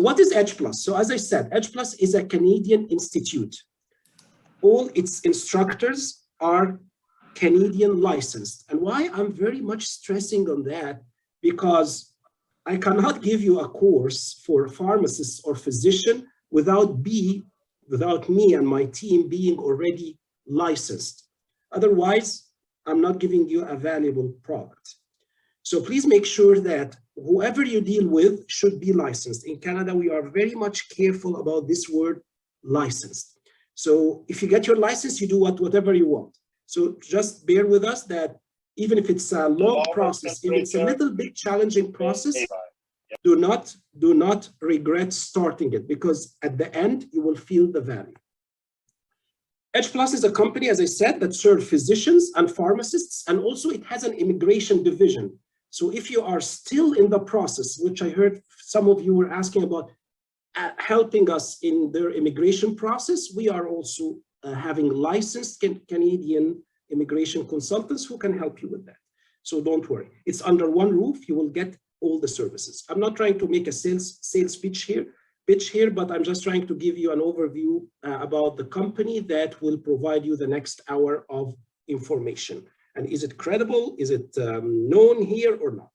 what is Edge Plus? So as I said, Edge Plus is a Canadian institute. All its instructors are Canadian licensed. And why I'm very much stressing on that, because I cannot give you a course for pharmacists or physician without me and my team being already licensed. Otherwise, I'm not giving you a valuable product. So please make sure that whoever you deal with should be licensed. In Canada, we are very much careful about this word licensed. So if you get your license, you do whatever you want. So just bear with us that even if it's a long process, if it's a little bit challenging process, do not regret starting it, because at the end, you will feel the value. Edge Plus is a company, as I said, that serves physicians and pharmacists, and also it has an immigration division. So if you are still in the process, which I heard some of you were asking about, helping us in their immigration process, we are also having licensed Canadian immigration consultants who can help you with that. So don't worry, it's under one roof, you will get all the services. I'm not trying to make a sales pitch here, but I'm just trying to give you an overview about the company that will provide you the next hour of information. And is it credible? Is it known here or not?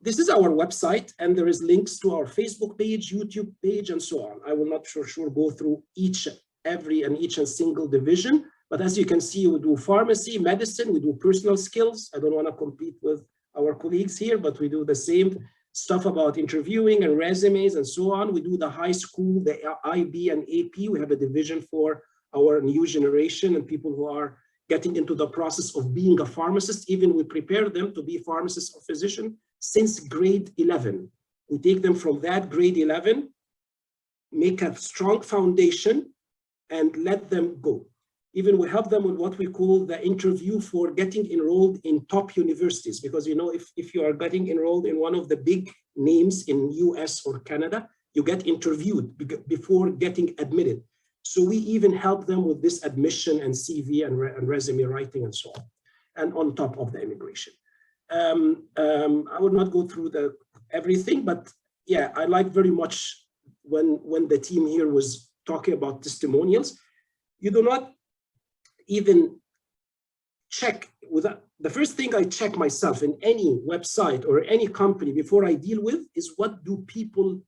This is our website, and there is links to our Facebook page, YouTube page, and so on. I will not for sure go through each and single division, but as you can see, we do pharmacy, medicine, we do personal skills. I don't want to compete with our colleagues here, but we do the same stuff about interviewing and resumes and so on. We do the high school, the IB and AP. We have a division for our new generation and people who are getting into the process of being a pharmacist. Even we prepare them to be pharmacists or physician since grade 11. We take them from that grade 11, make a strong foundation, and let them go. Even we help them with what we call the interview for getting enrolled in top universities, because you know, if you are getting enrolled in one of the big names in US or Canada, you get interviewed before getting admitted. So we even help them with this admission and CV and resume writing and so on, and on top of the immigration. I would not go through everything, but yeah, I like very much when the team here was talking about testimonials. You do not even check with the first thing I check myself in any website or any company before I deal with is, what do people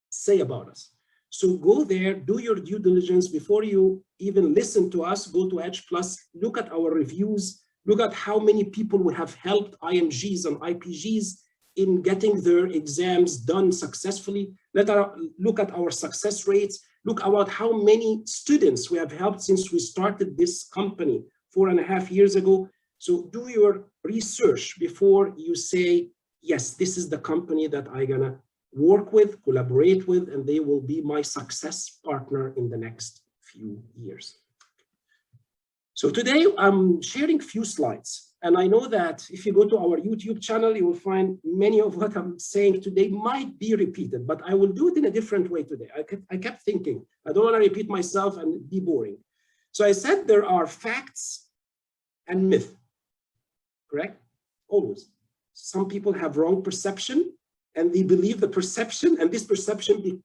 say about us? So go there, do your due diligence before you even listen to us. Go to Edge Plus, look at our reviews, look at how many people we have helped IMGs and IPGs in getting their exams done successfully. Look at our success rates. Look about how many students we have helped since we started this company 4.5 years ago. So do your research before you say, yes, this is the company that I'm gonna work with, collaborate with, and they will be my success partner in the next few years. So today I'm sharing a few slides. And I know that if you go to our YouTube channel, you will find many of what I'm saying today might be repeated, but I will do it in a different way today. I kept thinking, I don't want to repeat myself and be boring. So I said there are facts and myth, correct? Always. Some people have wrong perception and they believe the perception, and this perception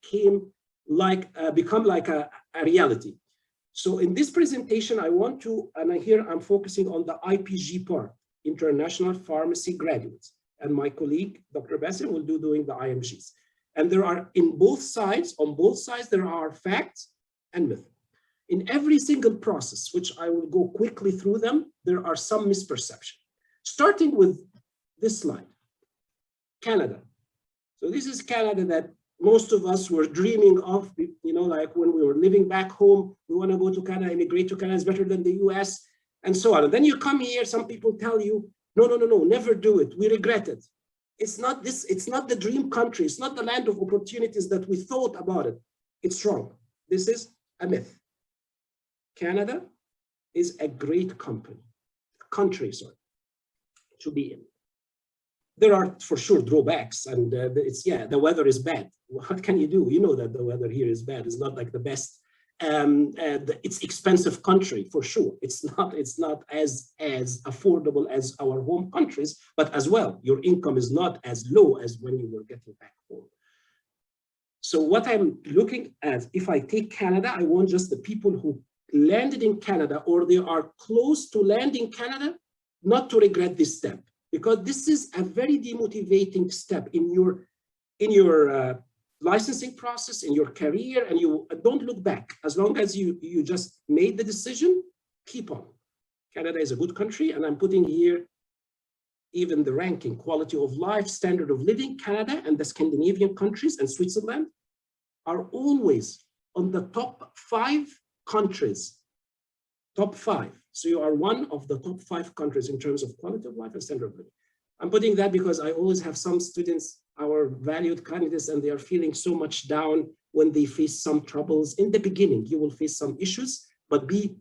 become like a reality. So in this presentation, I want to, and here I'm focusing on the IPG part, International Pharmacy Graduates, and my colleague, Dr. Bassem, will do doing the IMGs. And there are on both sides, there are facts and myth. In every single process, which I will go quickly through them, there are some misperception. Starting with this slide, Canada. So this is Canada that most of us were dreaming of, you know, like when we were living back home, we want to go to Canada, immigrate to Canada, is better than the US, and so on. And then you come here, some people tell you, no, never do it. We regret it. It's not this, it's not the dream country. It's not the land of opportunities that we thought about it. It's wrong. This is a myth. Canada is a great country, to be in. There are for sure drawbacks, and the weather is bad. What can you do? You know that the weather here is bad. It's not like the best. It's expensive country for sure. It's not as affordable as our home countries, but as well, your income is not as low as when you were getting back home. So what I'm looking at, if I take Canada, I want just the people who landed in Canada or they are close to landing Canada, not to regret this step, because this is a very demotivating step in your licensing process, in your career, and you don't look back. As long as you just made the decision, keep on. Canada is a good country, and I'm putting here even the ranking, quality of life, standard of living. Canada and the Scandinavian countries and Switzerland are always on the top 5 countries, top 5. So you are one of the top 5 countries in terms of quality of life and standard of living. I'm putting that because I always have some students, our valued candidates, and they are feeling so much down when they face some troubles. In the beginning, you will face some issues, but be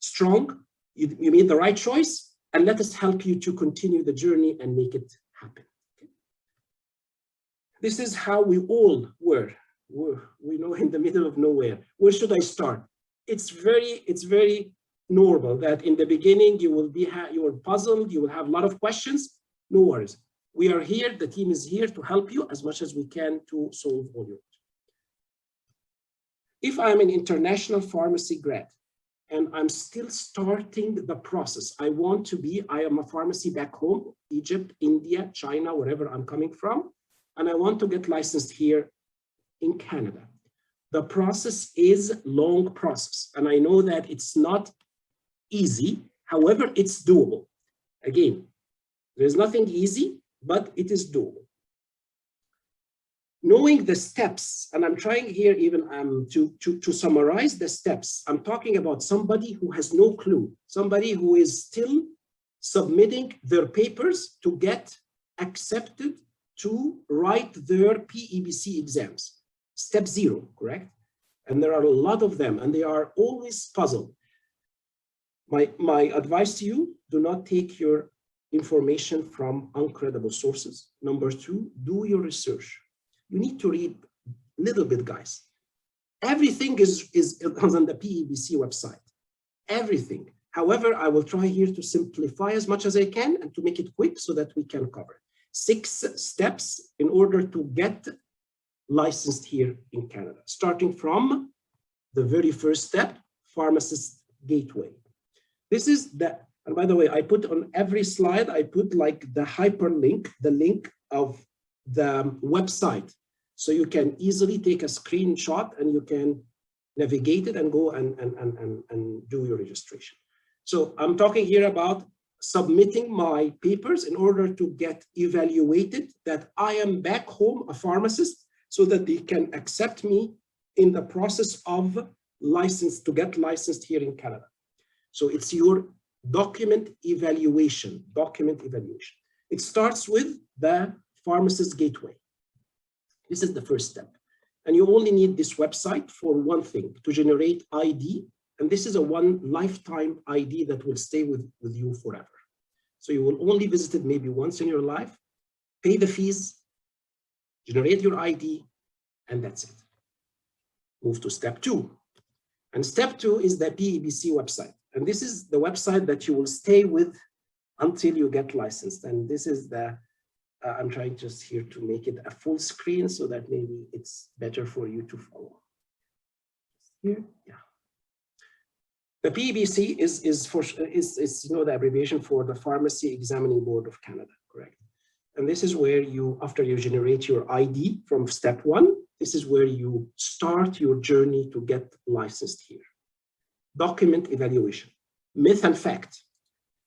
strong. You made the right choice, and let us help you to continue the journey and make it happen. Okay. This is how we all were. We know, in the middle of nowhere. Where should I start? It's very normal that in the beginning you are puzzled, you will have a lot of questions. No worries. We are here, the team is here to help you as much as we can to solve all your questions. If I'm an international pharmacy grad and I'm still starting the process, I am a pharmacy back home, Egypt, India, China, wherever I'm coming from, and I want to get licensed here in Canada. The process is a long process, and I know that it's not easy. However, it's doable. Again, there's nothing easy, but it is doable. Knowing the steps, and I'm trying here even to summarize the steps. I'm talking about somebody who has no clue, somebody who is still submitting their papers to get accepted to write their PEBC exams. Step 0, correct? And there are a lot of them, and they are always puzzled. My advice to you, do not take your information from uncredible sources. Number 2, do your research. You need to read a little bit, guys. Everything is on the PEBC website, everything. However, I will try here to simplify as much as I can and to make it quick so that we can cover 6 steps in order to get licensed here in Canada, starting from the very first step, pharmacist gateway. This is the, and by the way, I put on every slide, I put like the hyperlink, the link of the website. So you can easily take a screenshot and you can navigate it and go and do your registration. So I'm talking here about submitting my papers in order to get evaluated that I am back home a pharmacist, so that they can accept me in the process of license to get licensed here in Canada. So it's your document evaluation, It starts with the pharmacist gateway. This is the first step. And you only need this website for one thing, to generate ID. And this is a one lifetime ID that will stay with you forever. So you will only visit it maybe once in your life, pay the fees, generate your ID, and that's it. Move to step 2. And step 2 is the PEBC website. And this is the website that you will stay with until you get licensed. And this is the, I'm trying just here to make it a full screen so that maybe it's better for you to follow. Here, yeah. The PEBC is the abbreviation for the Pharmacy Examining Board of Canada, correct? And this is where you, after you generate your ID from step 1, this is where you start your journey to get licensed here. Document evaluation, myth and fact.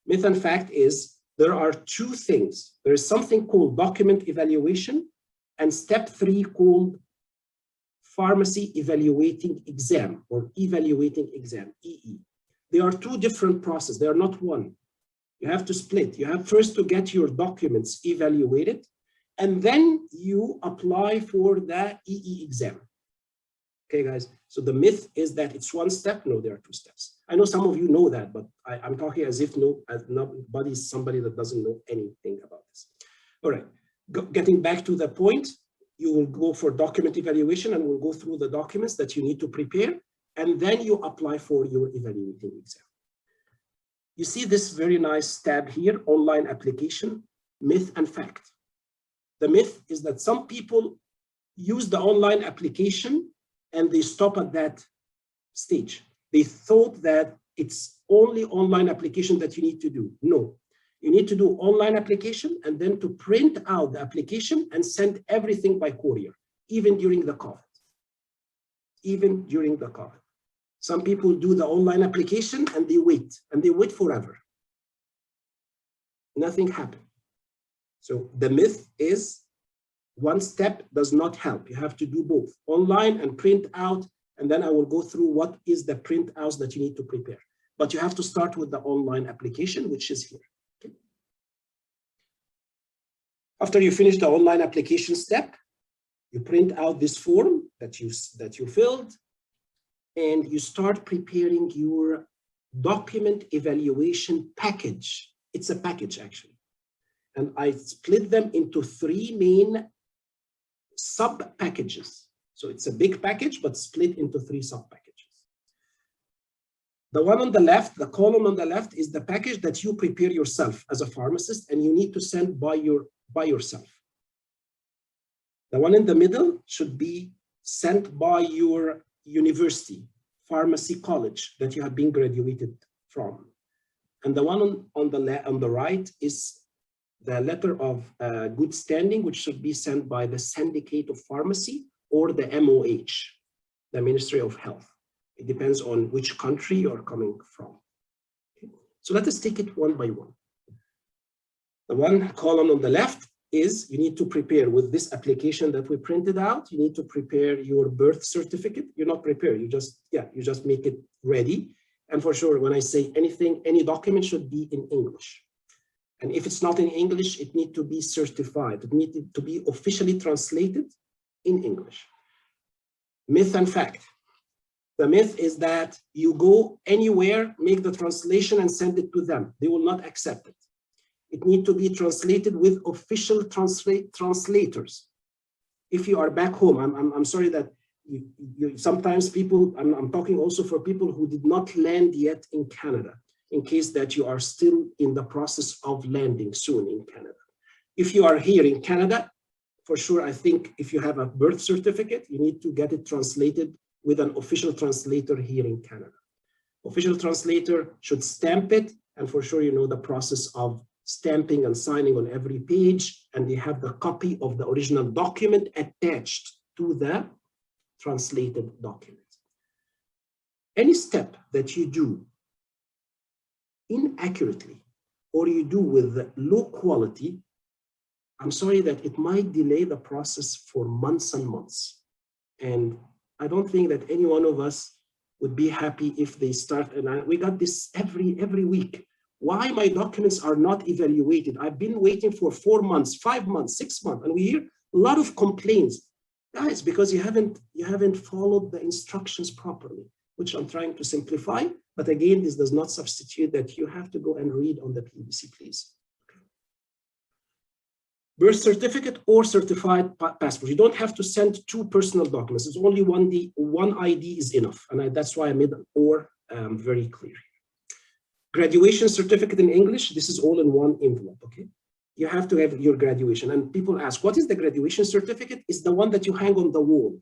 Myth and fact is there are 2 things. There is something called document evaluation and step 3 called pharmacy evaluating exam or evaluating exam, EE. They are 2 different processes. They are not one. You have to split. You have first to get your documents evaluated, and then you apply for the EE exam. Okay, guys. So the myth is that it's one step. No, there are 2 steps. I know some of you know that, but I'm talking as if nobody is somebody that doesn't know anything about this. All right. Getting back to the point, you will go for document evaluation and we'll go through the documents that you need to prepare, and then you apply for your evaluating exam. You see this very nice tab here, online application, myth and fact. The myth is that some people use the online application and they stop at that stage. They thought that it's only online application that you need to do. No, you need to do online application and then to print out the application and send everything by courier, even during the COVID. Even during the COVID. Some people do the online application and they wait forever. Nothing happened. So the myth is one step does not help. You have to do both, online and print out, and then I will go through what is the print outs that you need to prepare. But you have to start with the online application, which is here. Okay. After you finish the online application step, you print out this form that you filled, and you start preparing your document evaluation package. It's a package, actually. And I split them into 3 main sub-packages. So it's a big package, but split into 3 sub-packages. The one on the left, the column on the left, is the package that you prepare yourself as a pharmacist, and you need to send by yourself. The one in the middle should be sent by your university, pharmacy college that you have been graduated from. And the one on the right is the letter of good standing, which should be sent by the Syndicate of Pharmacy or the MOH, the Ministry of Health. It depends on which country you're coming from. Okay. So let us take it one by one. The one column on the left is you need to prepare with this application that we printed out. You need to prepare your birth certificate. You're not prepared, you just make it ready. And for sure, when I say anything, any document should be in English. And if it's not in English, it needs to be certified. It needs to be officially translated in English. Myth and fact. The myth is that you go anywhere, make the translation and send it to them. They will not accept it. It needs to be translated with official translators. If you are back home, I'm sorry that sometimes people, I'm talking also for people who did not land yet in Canada, in case that you are still in the process of landing soon in Canada. If you are here in Canada, for sure, I think if you have a birth certificate, you need to get it translated with an official translator here in Canada. Official translator should stamp it, and for sure you know the process of stamping and signing on every page, and they have the copy of the original document attached to the translated document. Any step that you do inaccurately or you do with low quality, I'm sorry that it might delay the process for months and months. And I don't think that any one of us would be happy if they start, and we got this every week. Why my documents are not evaluated? I've been waiting for 4 months, 5 months, 6 months, and we hear a lot of complaints. Guys, because you haven't followed the instructions properly, which I'm trying to simplify. But again, this does not substitute that you have to go and read on the PEBC, please. Birth certificate or certified passport. You don't have to send 2 personal documents. It's only one ID is enough. And that's why I made an or very clear. Graduation certificate in English, this is all in one envelope, okay? You have to have your graduation. And people ask, what is the graduation certificate? It's the one that you hang on the wall.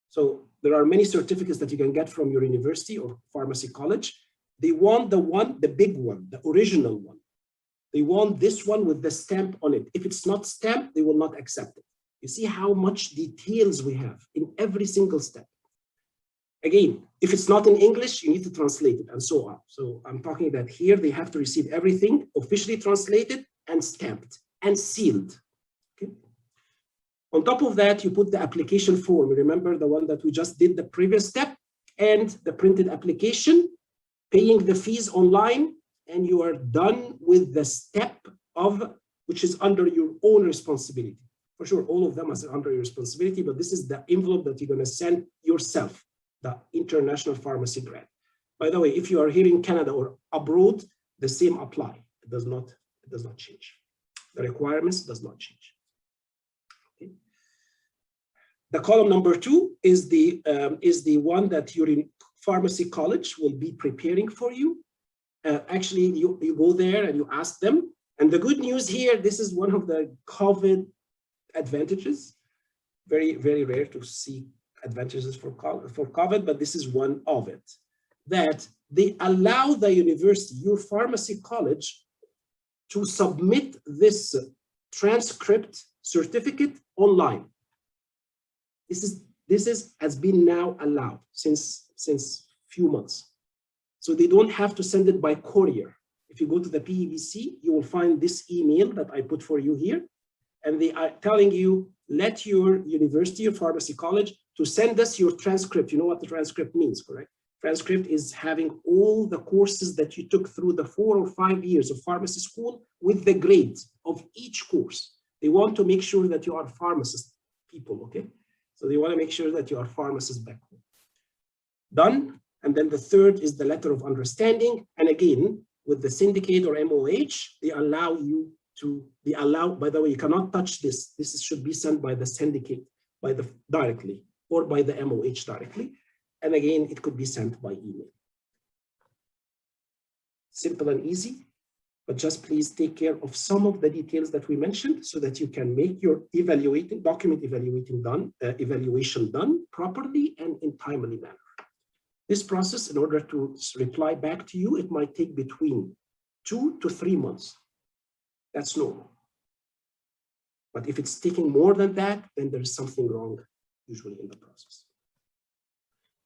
So there are many certificates that you can get from your university or pharmacy college. They want the big one, the original one. They want this one with the stamp on it. If it's not stamped, they will not accept it. You see how much details we have in every single step. Again, if it's not in English, you need to translate it and so on. So I'm talking that here they have to receive everything officially translated and stamped and sealed. Okay. On top of that, you put the application form. Remember the one that we just did the previous step, and the printed application, paying the fees online, and you are done with the step of which is under your own responsibility. For sure, all of them are under your responsibility, but this is the envelope that you're going to send yourself, the International Pharmacy Grant. By the way, if you are here in Canada or abroad, the same apply. It does not change. The requirements does not change. Okay. The column number 2 is the one that your pharmacy college will be preparing for you. Actually, you go there and you ask them. And the good news here, this is one of the COVID advantages. very, very rare to see advantages for COVID, but this is one of it, that they allow the university, your pharmacy college, to submit this transcript certificate online. This has been now allowed since few months. So they don't have to send it by courier. If you go to the PEBC, you will find this email that I put for you here, and they are telling you, let your university or pharmacy college to send us your transcript. You know what the transcript means, correct? Transcript is having all the courses that you took through the 4 or 5 years of pharmacy school with the grades of each course. They want to make sure that you are pharmacist people, okay? So they want to make sure that you are pharmacists back home. Done. And then the third is the letter of understanding. And again, with the syndicate or MOH, they allow you to be allowed, by the way, you cannot touch this. This should be sent by the syndicate, directly, or by the MOH directly. And again, it could be sent by email. Simple and easy, but just please take care of some of the details that we mentioned so that you can make your document evaluation done properly and in timely manner. This process, in order to reply back to you, it might take between 2 to 3 months. That's normal. But if it's taking more than that, then there's something wrong usually in the process.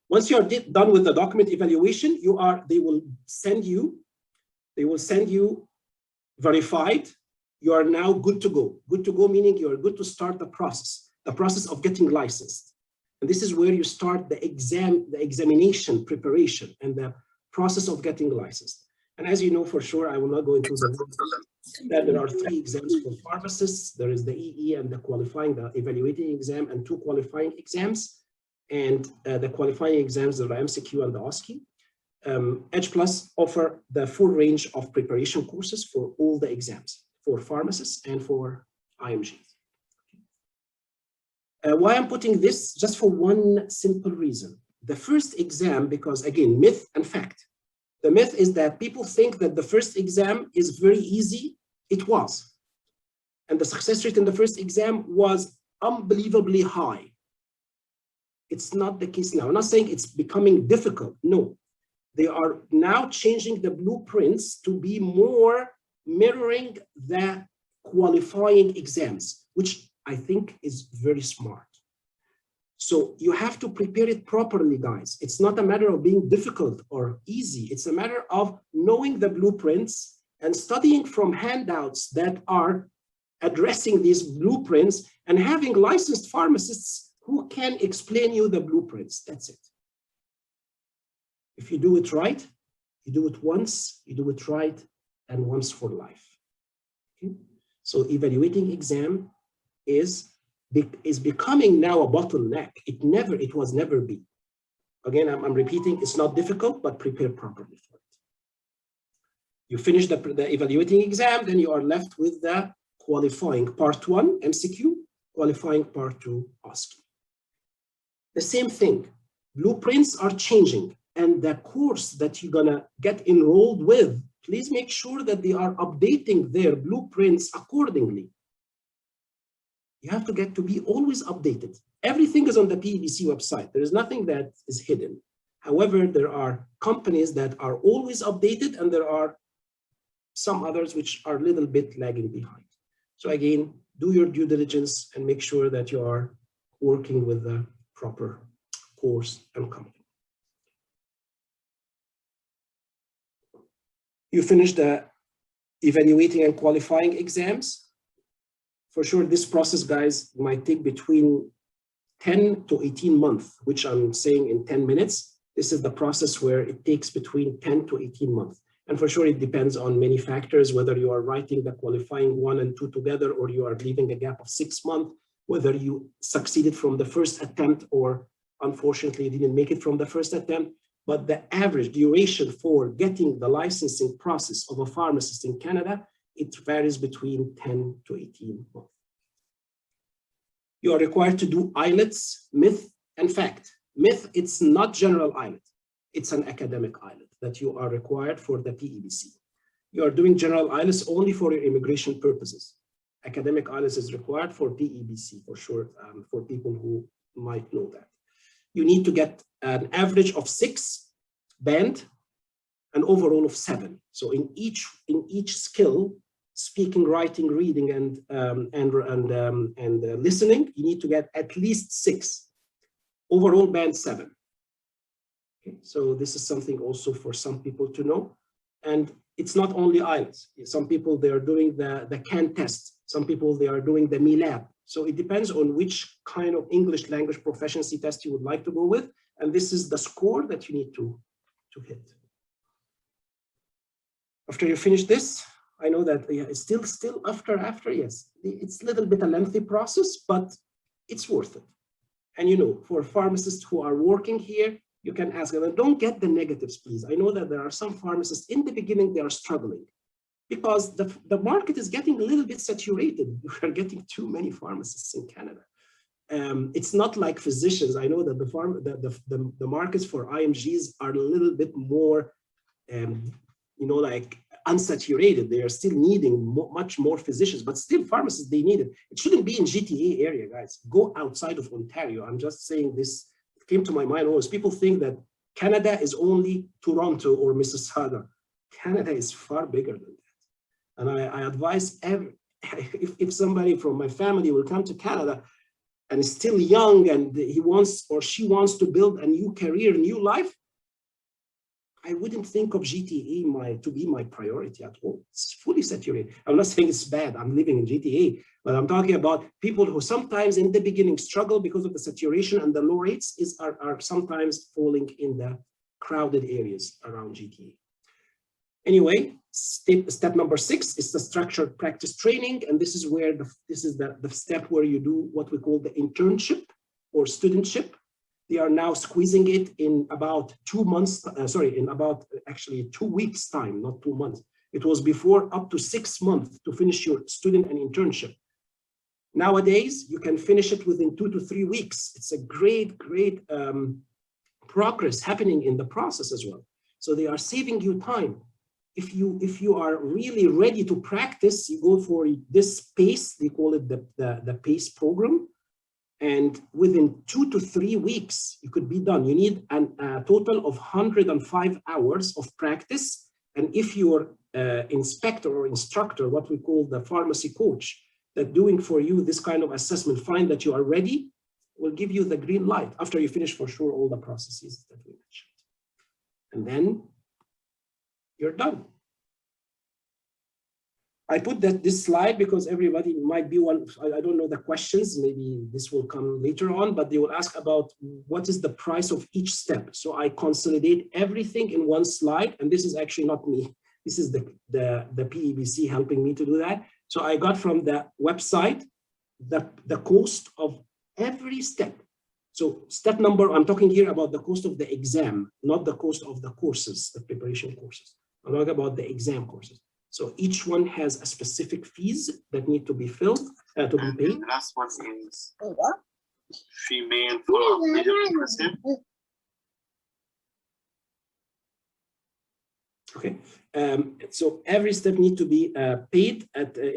Once you are done with the document evaluation, they will send you verified. You are now good to go. Good to go meaning you are good to start the process of getting licensed. And this is where you start the examination preparation and the process of getting licensed. And as you know for sure, I will not go into that there are 3 exams for pharmacists. There is the EE and the evaluating exam, and 2 qualifying exams. And the qualifying exams are the MCQ and the OSCE. H+ offer the full range of preparation courses for all the exams, for pharmacists and for IMGs. Why I'm putting this? Just for one simple reason. The first exam, because again, myth and fact. The myth is that people think that the first exam is very easy. It was. And the success rate in the first exam was unbelievably high. It's not the case now. I'm not saying it's becoming difficult. No. They are now changing the blueprints to be more mirroring the qualifying exams, which I think is very smart. So you have to prepare it properly, guys. It's not a matter of being difficult or easy. It's a matter of knowing the blueprints and studying from handouts that are addressing these blueprints and having licensed pharmacists who can explain you the blueprints. That's it. If you do it right, you do it once, you do it right, and once for life. Okay? So evaluating exam is becoming now a bottleneck. It was never be. Again, I'm repeating, it's not difficult, but prepare properly for it. You finish the evaluating exam, then you are left with the qualifying part 1 MCQ, qualifying part 2 OSCE. The same thing, blueprints are changing, and the course that you're gonna get enrolled with, please make sure that they are updating their blueprints accordingly. You have to get to be always updated. Everything is on the PEBC website. There is nothing that is hidden. However, there are companies that are always updated, and there are some others which are a little bit lagging behind. So again, do your due diligence and make sure that you are working with the proper course and company. You finish the evaluating and qualifying exams. For sure, this process, guys, might take between 10 to 18 months, which I'm saying in 10 minutes. This is the process where it takes between 10 to 18 months. And for sure, it depends on many factors, whether you are writing the qualifying 1 and 2 together, or you are leaving a gap of 6 months, whether you succeeded from the first attempt or unfortunately didn't make it from the first attempt. But the average duration for getting the licensing process of a pharmacist in Canada, it varies between 10 to 18 months. You are required to do IELTS, myth and fact. Myth, it's not general IELTS. It's an academic IELTS that you are required for the PEBC. You are doing general IELTS only for your immigration purposes. academic IELTS is required for PEBC, for sure, for people who might know that. You need to get an average of 6 band, an overall of 7. So in each skill, speaking, writing, reading, and listening, you need to get at least 6. Overall band 7. Okay, so this is something also for some people to know. And it's not only IELTS. Some people, they are doing the CAN test. Some people, they are doing the MILAB. So it depends on which kind of English language proficiency test you would like to go with. And this is the score that you need to hit. After you finish this, I know that it's still after, yes, it's a little bit a lengthy process, but it's worth it. And you know, for pharmacists who are working here, you can ask them, and don't get the negatives, please. I know that there are some pharmacists in the beginning, they are struggling because the market is getting a little bit saturated. We are getting too many pharmacists in Canada. It's not like physicians. I know that the markets for IMGs are a little bit more, you know, like unsaturated. They are still needing much more physicians, but still pharmacists, they need it. It shouldn't be in GTA area, guys. Go outside of Ontario. I'm just saying this came to my mind always. People think that Canada is only Toronto or Mississauga. Canada is far bigger than that. And I advise if somebody from my family will come to Canada and is still young and he wants or she wants to build a new career, new life, I wouldn't think of GTA to be my priority at all. It's fully saturated. I'm not saying it's bad. I'm living in GTA, but I'm talking about people who sometimes in the beginning struggle because of the saturation, and the low rates are sometimes falling in the crowded areas around GTA. Anyway, step number 6 is the structured practice training, and this is where the step where you do what we call the internship or studentship. They are now squeezing it in about 2 months, in about actually 2 weeks time, not 2 months. It was before up to 6 months to finish your student and internship. Nowadays, you can finish it within 2 to 3 weeks. It's a great progress happening in the process as well. So they are saving you time. If you are really ready to practice, you go for this PACE, they call it the PACE program. And within 2 to 3 weeks, you could be done. You need a total of 105 hours of practice. And if your inspector or instructor, what we call the pharmacy coach, that doing for you this kind of assessment, find that you are ready, will give you the green light after you finish for sure all the processes that we mentioned. And then you're done. I put this slide because everybody might be I don't know the questions, maybe this will come later on, but they will ask about what is the price of each step. So I consolidate everything in one slide, and this is actually not me. This is the PEBC helping me to do that. So I got from the website the cost of every step. So step number, I'm talking here about the cost of the exam, not the cost of the courses, the preparation courses. I'm talking about the exam courses. So each one has a specific fees that need to be filled, to be paid. The last one is female for leadership. Okay, so every step needs to be paid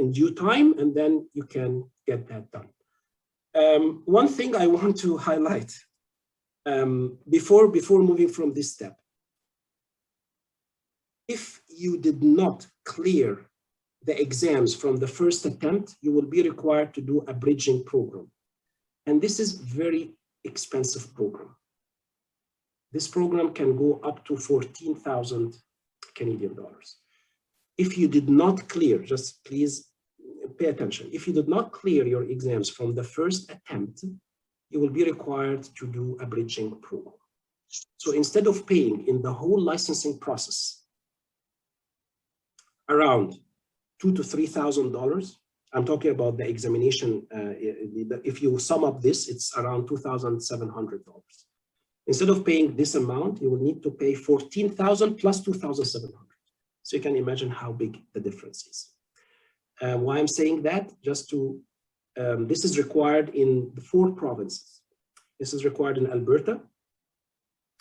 in due time, and then you can get that done. One thing I want to highlight before moving from this step. If you did not clear the exams from the first attempt, you will be required to do a bridging program. And this is very expensive program. This program can go up to 14,000 Canadian dollars. If you did not clear, just please pay attention. If you did not clear your exams from the first attempt, you will be required to do a bridging program. So instead of paying in the whole licensing process around $2,000 to $3,000. I'm talking about the examination. If you sum up this, it's around $2,700. Instead of paying this amount, you will need to pay $14,000 plus $2,700. So you can imagine how big the difference is. Why I'm saying that? Just to, this is required in the 4 provinces. This is required in Alberta,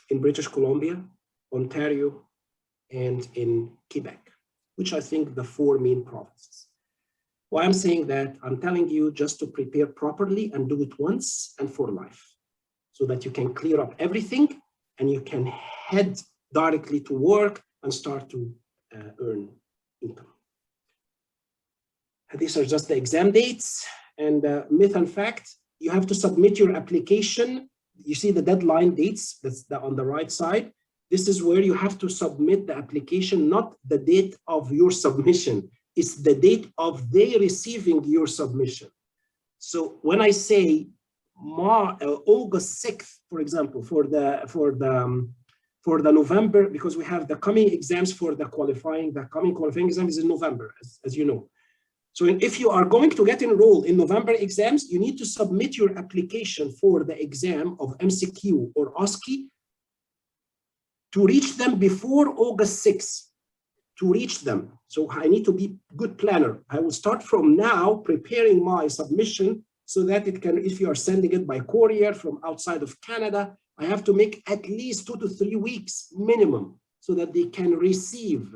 in British Columbia, Ontario, and in Quebec, which I think the 4 main provinces. Why I'm saying that, I'm telling you just to prepare properly and do it once and for life, so that you can clear up everything and you can head directly to work and start to earn income. And these are just the exam dates. And myth and fact, you have to submit your application. You see the deadline dates, that's on the right side. This is where you have to submit the application, not the date of your submission. It's the date of they receiving your submission. So when I say August 6th, for example, for the November, because we have the coming exams for the coming qualifying exam is in November, as you know. So if you are going to get enrolled in November exams, you need to submit your application for the exam of MCQ or OSCE to reach them before August 6th, to reach them. So I need to be good planner. I will start from now preparing my submission so that it can, if you are sending it by courier from outside of Canada, I have to make at least 2 to 3 weeks minimum so that they can receive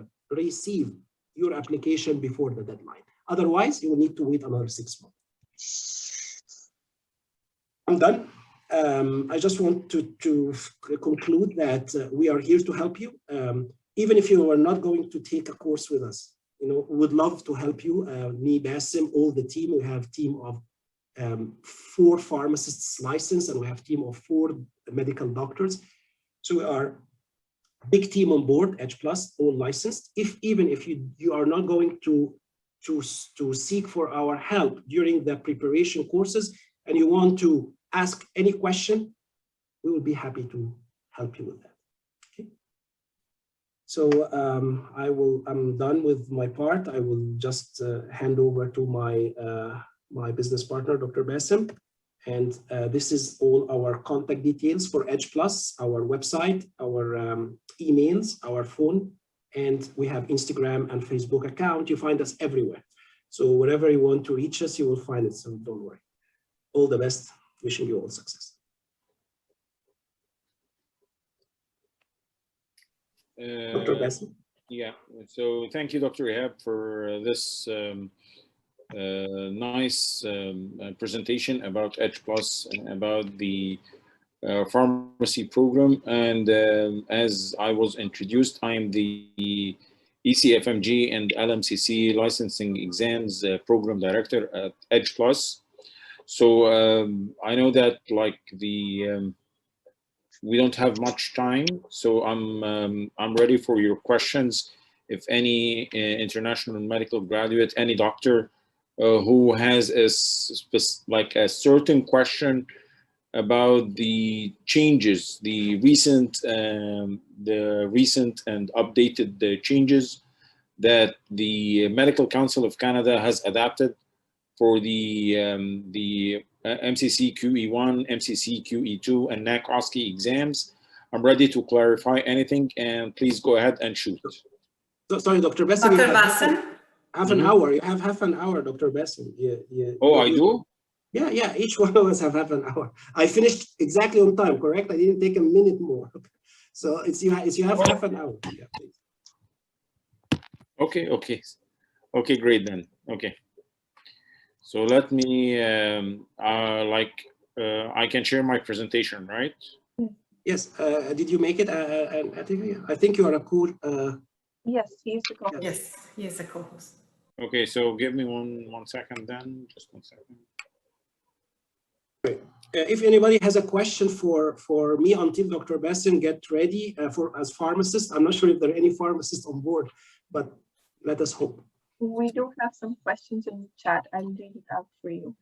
your application before the deadline. Otherwise, you will need to wait another 6 months. I'm done. I just want to conclude that we are here to help you. Even if you are not going to take a course with us, we would love to help you. Me, Bassem, all the team, we have a team of 4 pharmacists licensed, and we have a team of 4 medical doctors. So we are a big team on board, H+, all licensed. Even if you are not going to seek for our help during the preparation courses and you want to ask any question, we will be happy to help you with that. Okay. So I'm done with my part. I will just hand over to my business partner, Dr. Bassem. And this is all our contact details for Edge Plus, our website, our emails, our phone, and we have Instagram and Facebook account. You find us everywhere. So wherever you want to reach us, you will find it. So don't worry. All the best. Wishing you all success. Dr. Bassem. Yeah, so thank you, Dr. Ihab, for this nice presentation about H+, and about the pharmacy program. And as I was introduced, I'm the ECFMG and LMCC licensing exams program director at H+. So I know that we don't have much time, so I'm ready for your questions. If any international medical graduate, any doctor who has a certain question about the changes, the recent and updated changes that the Medical Council of Canada has adapted for the MCC QE1, MCC QE2, and NAC OSCE exams. I'm ready to clarify anything, and please go ahead and shoot. So, sorry, Dr. Bassem. Dr. Bassem? Half an hour. You have half an hour, Dr. Bassem. Oh, I do? Yeah, each one of us have half an hour. I finished exactly on time, correct? I didn't take a minute more. So you have half an hour. Yeah, please. Okay, great then. Okay. So let me, I can share my presentation, right? Yes. Did you make it? I think you are a cool. Yes, he is the co-host. Yes, he is the co-host. Okay, so give me one second then. Just 1 second. Great. If anybody has a question for me until Dr. Bassem get ready as pharmacist, I'm not sure if there are any pharmacists on board, but let us hope. We do have some questions in the chat. I'll read it out for you.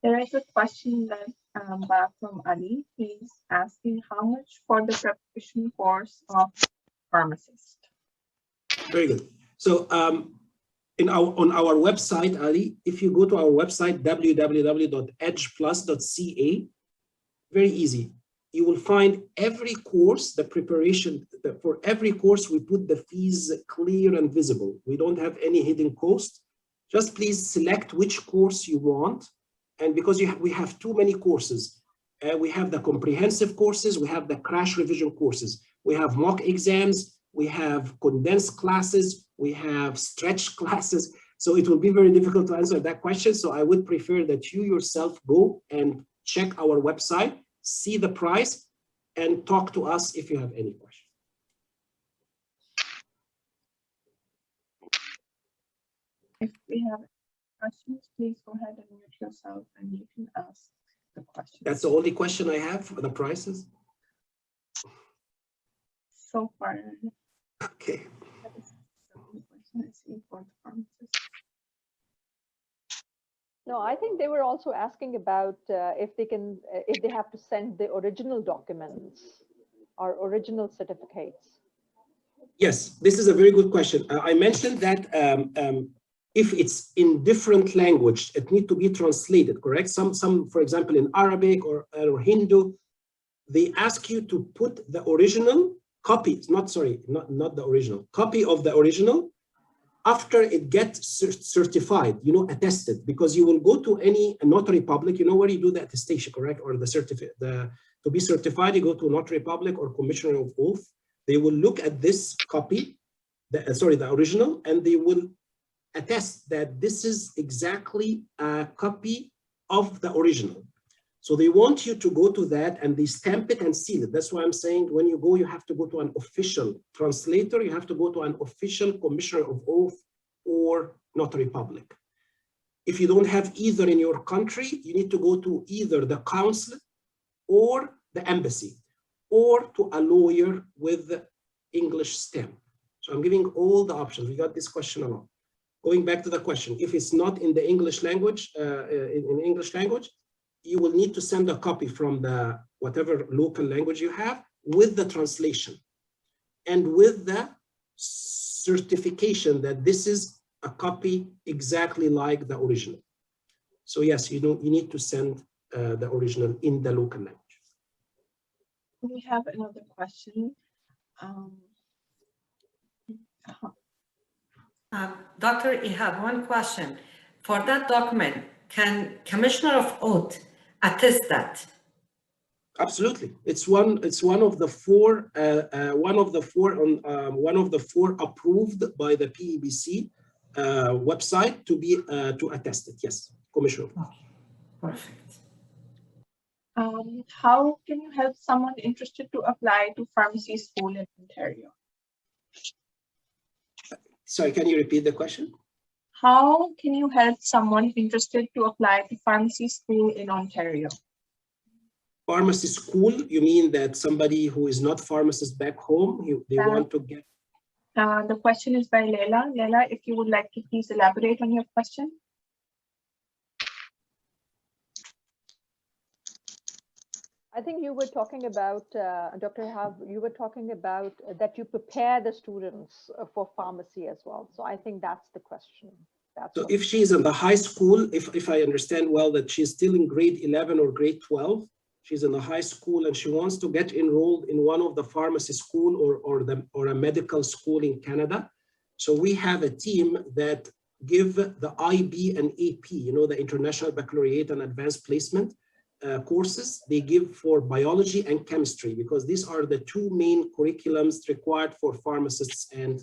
There is a question that from Ali. He's asking how much for the preparation course of pharmacist. Very good. So on our website, Ali, if you go to our website, www.edgeplus.ca, very easy. You will find every course, the preparation for every course, we put the fees clear and visible. We don't have any hidden cost. Just please select which course you want. And because we have too many courses, we have the comprehensive courses, we have the crash revision courses, we have mock exams, we have condensed classes, we have stretch classes. So it will be very difficult to answer that question. So I would prefer that you yourself go and check our website, see the price, and talk to us if you have any questions. If we have questions, please go ahead and mute yourself and you can ask the question. That's the only question I have for the prices. So far, Okay. that is the only question I see for the pharmacist. No, I think they were also asking about if they have to send the original documents or original certificates. Yes, this is a very good question. I mentioned that if it's in different language, it needs to be translated, correct? Some, for example, in Arabic or Hindu, they ask you to put the original copy, not the original, copy of the original after it gets certified, attested, because you will go to any notary public, where you do the attestation, correct? Or the certificate, to be certified, you go to notary public or commissioner of oath. They will look at this copy, the original, and they will attest that this is exactly a copy of the original. So they want you to go to that and they stamp it and seal it. That's why I'm saying when you go, you have to go to an official translator, you have to go to an official commissioner of oath or notary public. If you don't have either in your country, you need to go to either the consulate or the embassy, or to a lawyer with the English stamp. So I'm giving all the options. We got this question a lot. Going back to the question, if it's not in the English language, in English language, you will need to send a copy from the whatever local language you have with the translation and with the certification that this is a copy exactly like the original. So yes, you need to send the original in the local language. We have another question. Doctor, I have one question. For that document, can Commissioner of Oath attest that? Absolutely, it's one of the four approved by the PEBC website to be to attest it. Yes, Commissioner. Okay, perfect. How can you help someone interested to apply to pharmacy school in Ontario? Sorry, can you repeat the question? How can you help someone interested to apply to pharmacy school in Ontario? Pharmacy school, you mean that somebody who is not pharmacist back home, they want to get? The question is by Leila. Leila, if you would like to please elaborate on your question. I think you were talking about, Dr. Hav, you were talking about that you prepare the students for pharmacy as well. So I think that's the question. So if she's in the high school, if I understand well that she's still in grade 11 or grade 12, she's in the high school and she wants to get enrolled in one of the pharmacy school or a medical school in Canada. So we have a team that give the IB and AP, the International Baccalaureate and Advanced Placement courses. They give for biology and chemistry, because these are the two main curriculums required for pharmacists, and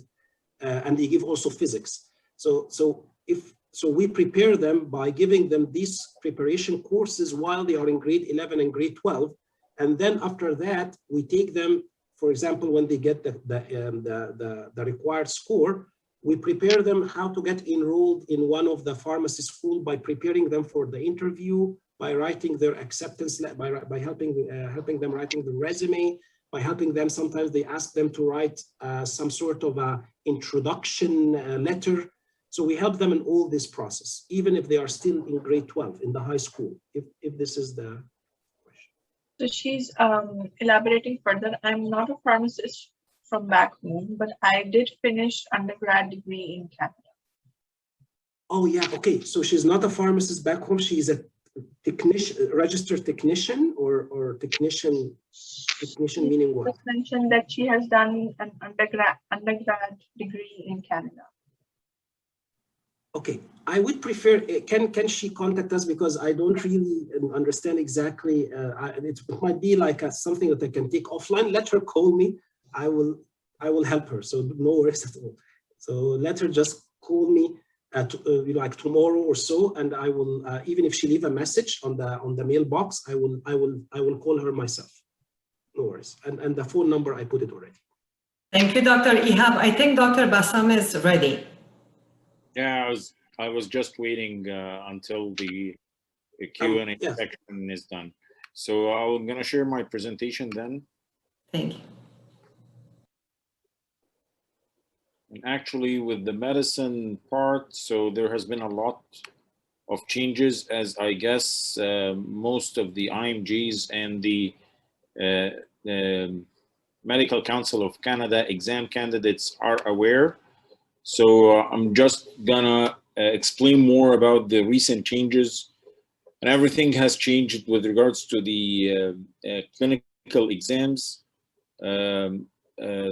they give also physics. So we prepare them by giving them these preparation courses while they are in grade 11 and grade 12. And then after that, we take them, for example, when they get the required score, we prepare them how to get enrolled in one of the pharmacy school by preparing them for the interview, by writing their acceptance, by helping them writing the resume, by helping them, sometimes they ask them to write some sort of a introduction letter. So we help them in all this process, even if they are still in grade 12 in the high school, if this is the question. So she's elaborating further. I'm not a pharmacist from back home, but I did finish undergrad degree in Canada. Oh yeah, okay. So she's not a pharmacist back home. She's a technician, registered technician, or technician meaning what? Just mentioned that she has done an undergrad degree in Canada. Okay, I would prefer, can she contact us, because I don't really understand exactly, it might be like something that I can take offline. Let her call me, I will help her, so no worries at all. So let her just call me like tomorrow or so, and I will even if she leave a message on the mailbox, I will call her myself. No worries. And the phone number I put it already. Thank you, Dr. Ihab. I think Dr. Bassam is ready. Yeah, I was just waiting until the Q&A yes. section is done. So I'm going to share my presentation then. Thank you. And actually, with the medicine part, so there has been a lot of changes, as I guess most of the IMGs and the Medical Council of Canada exam candidates are aware. So I'm just gonna explain more about the recent changes. And everything has changed with regards to the clinical exams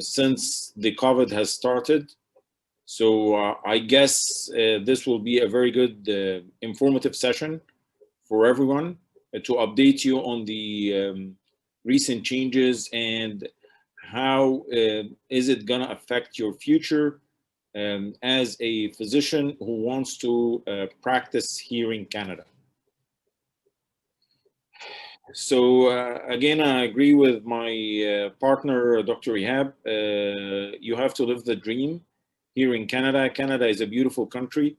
since the COVID has started. So I guess this will be a very good informative session for everyone to update you on the recent changes and how is it gonna affect your future as a physician who wants to practice here in Canada. So again, I agree with my partner, Dr. Ihab. You have to live the dream here in Canada. Canada is a beautiful country.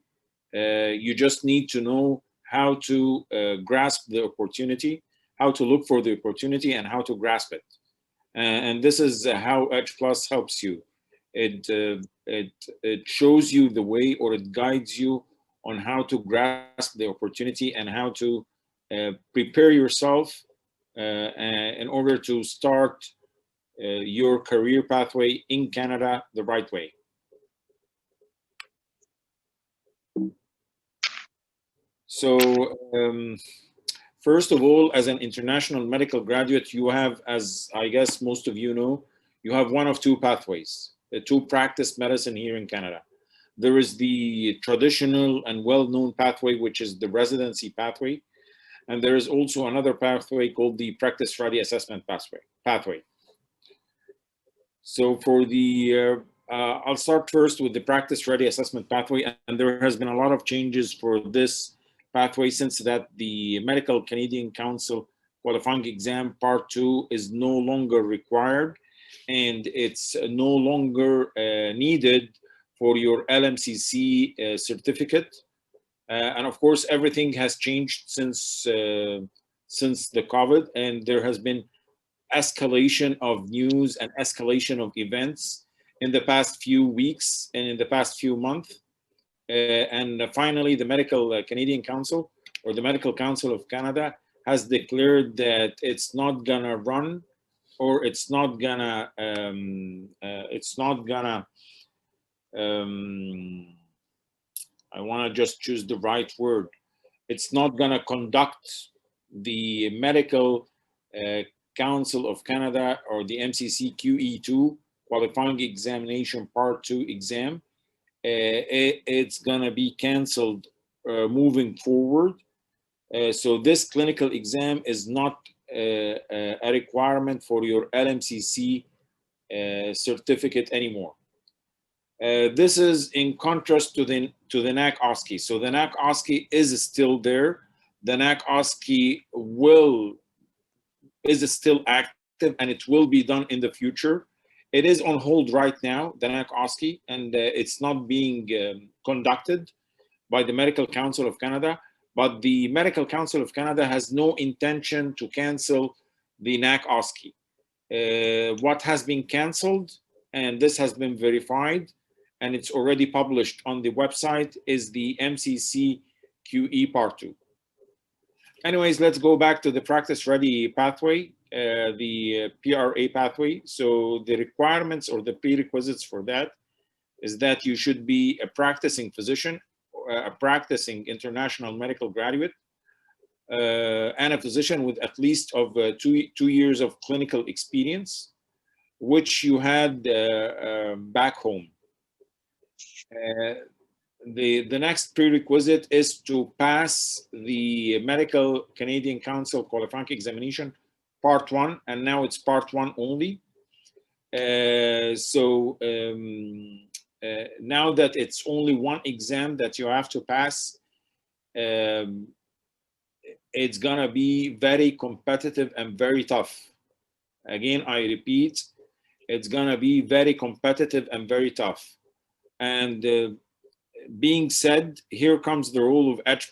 You just need to know how to grasp the opportunity, how to look for the opportunity, and how to grasp it. And this is how H+ helps you. It shows you the way, or it guides you on how to grasp the opportunity and how to prepare yourself in order to start your career pathway in Canada the right way. So first of all, as an international medical graduate, you have, as I guess most of you know, you have one of two pathways to practice medicine here in Canada. There is the traditional and well-known pathway, which is the residency pathway. And there is also another pathway called the practice ready assessment pathway. So for the, I'll start first with the practice ready assessment pathway. And there has been a lot of changes for this pathway since that the Medical Canadian Council qualifying exam part 2 is no longer required, and it's no longer needed for your LMCC certificate. And of course, everything has changed since the COVID, and there has been escalation of news and escalation of events in the past few weeks and in the past few months. And finally, the Medical Canadian Council, or the Medical Council of Canada, has declared that it's not gonna run, or it's not gonna I want to just choose the right word. It's not going to conduct the Medical Council of Canada, or the MCC QE2 qualifying examination part 2 exam. It's going to be canceled moving forward. So this clinical exam is not a requirement for your LMCC certificate anymore. This is in contrast to the NAC OSCE. So the NAC OSCE is still there. The NAC OSCE is still active, and it will be done in the future. It is on hold right now, the NAC OSCE, and it's not being conducted by the Medical Council of Canada. But the Medical Council of Canada has no intention to cancel the NAC OSCE. What has been canceled, and this has been verified, and it's already published on the website, is the MCC QE part 2. Anyways, let's go back to the practice ready pathway, the PRA pathway. So the requirements or the prerequisites for that is that you should be a practicing physician, a practicing international medical graduate, and a physician with at least of 2 years of clinical experience, which you had back home. The next prerequisite is to pass the Medical Canadian Council qualifying examination part 1, and now it's part 1 only. now that it's only one exam that you have to pass, it's gonna be very competitive and very tough. Again, I repeat, it's gonna be very competitive and very tough. And being said, here comes the role of H+.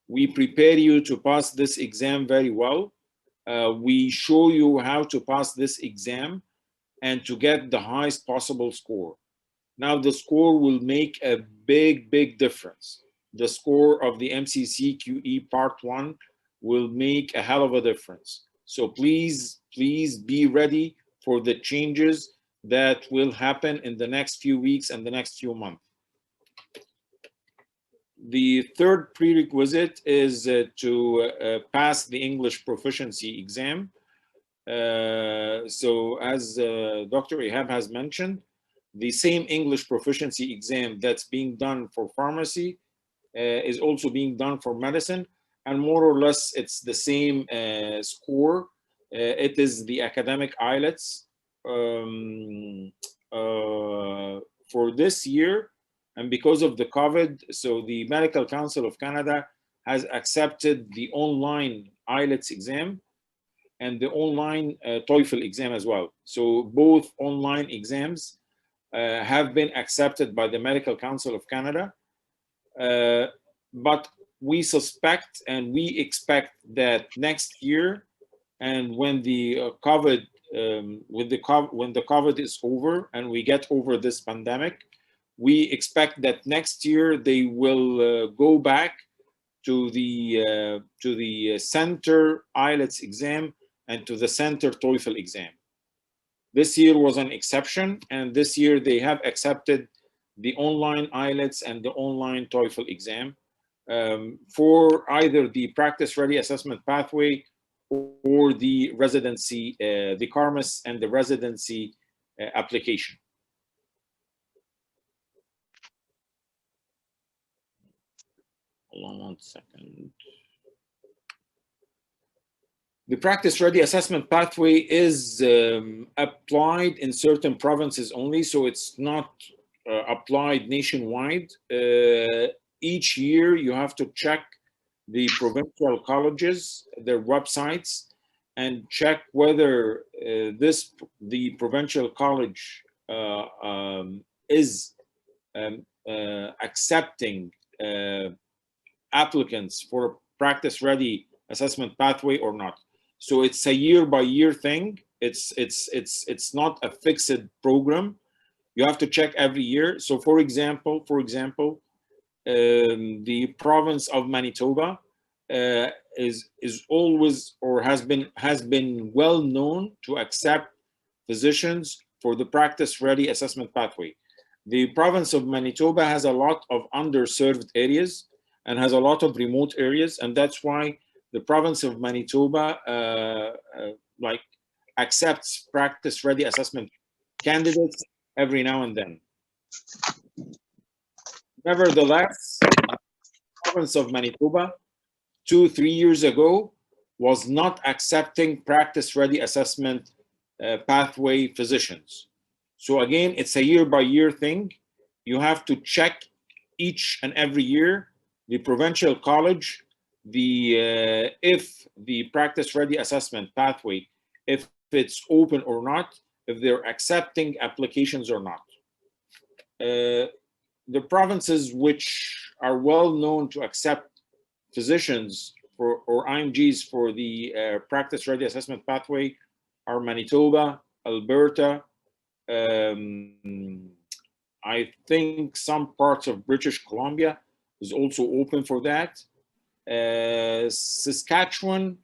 We prepare you to pass this exam very well. We show you how to pass this exam and to get the highest possible score. Now the score will make a big, big difference. The score of the MCC QE Part 1 will make a hell of a difference. So please, please be ready for the changes that will happen in the next few weeks and the next few months. The third prerequisite is to pass the English proficiency exam. So as Dr. Ihab has mentioned, the same English proficiency exam that's being done for pharmacy is also being done for medicine, and more or less it's the same score. It is the academic IELTS for this year. And because of the COVID, so the Medical Council of Canada has accepted the online IELTS exam and the online TOEFL exam as well. So both online exams have been accepted by the Medical Council of Canada. But we suspect and we expect that next year, and when the COVID, when the COVID is over and we get over this pandemic, we expect that next year they will go back to the center IELTS exam and to the center TOEFL exam. This year was an exception, and this year they have accepted the online IELTS and the online TOEFL exam for either the practice ready assessment pathway or the residency, the CARMAS and the residency application. Hold on 1 second. The practice ready assessment pathway is applied in certain provinces only, so it's not applied nationwide. Each year you have to check the provincial colleges, their websites, and check whether the provincial college is accepting applicants for a practice ready assessment pathway or not. So it's a year by year thing. It's not a fixed program. You have to check every year. So for example, the province of Manitoba is always, or has been well known to accept physicians for the practice ready assessment pathway. The province of Manitoba has a lot of underserved areas and has a lot of remote areas, and that's why the province of Manitoba like accepts practice ready assessment candidates every now and then. Nevertheless, the province of Manitoba 2-3 years ago was not accepting practice ready assessment pathway physicians. So again, it's a year by year thing. You have to check each and every year the provincial college, if the practice ready assessment pathway, if it's open or not, if they're accepting applications or not. The provinces which are well known to accept physicians or IMGs for the practice ready assessment pathway are Manitoba, Alberta, I think some parts of British Columbia is also open for that. Saskatchewan,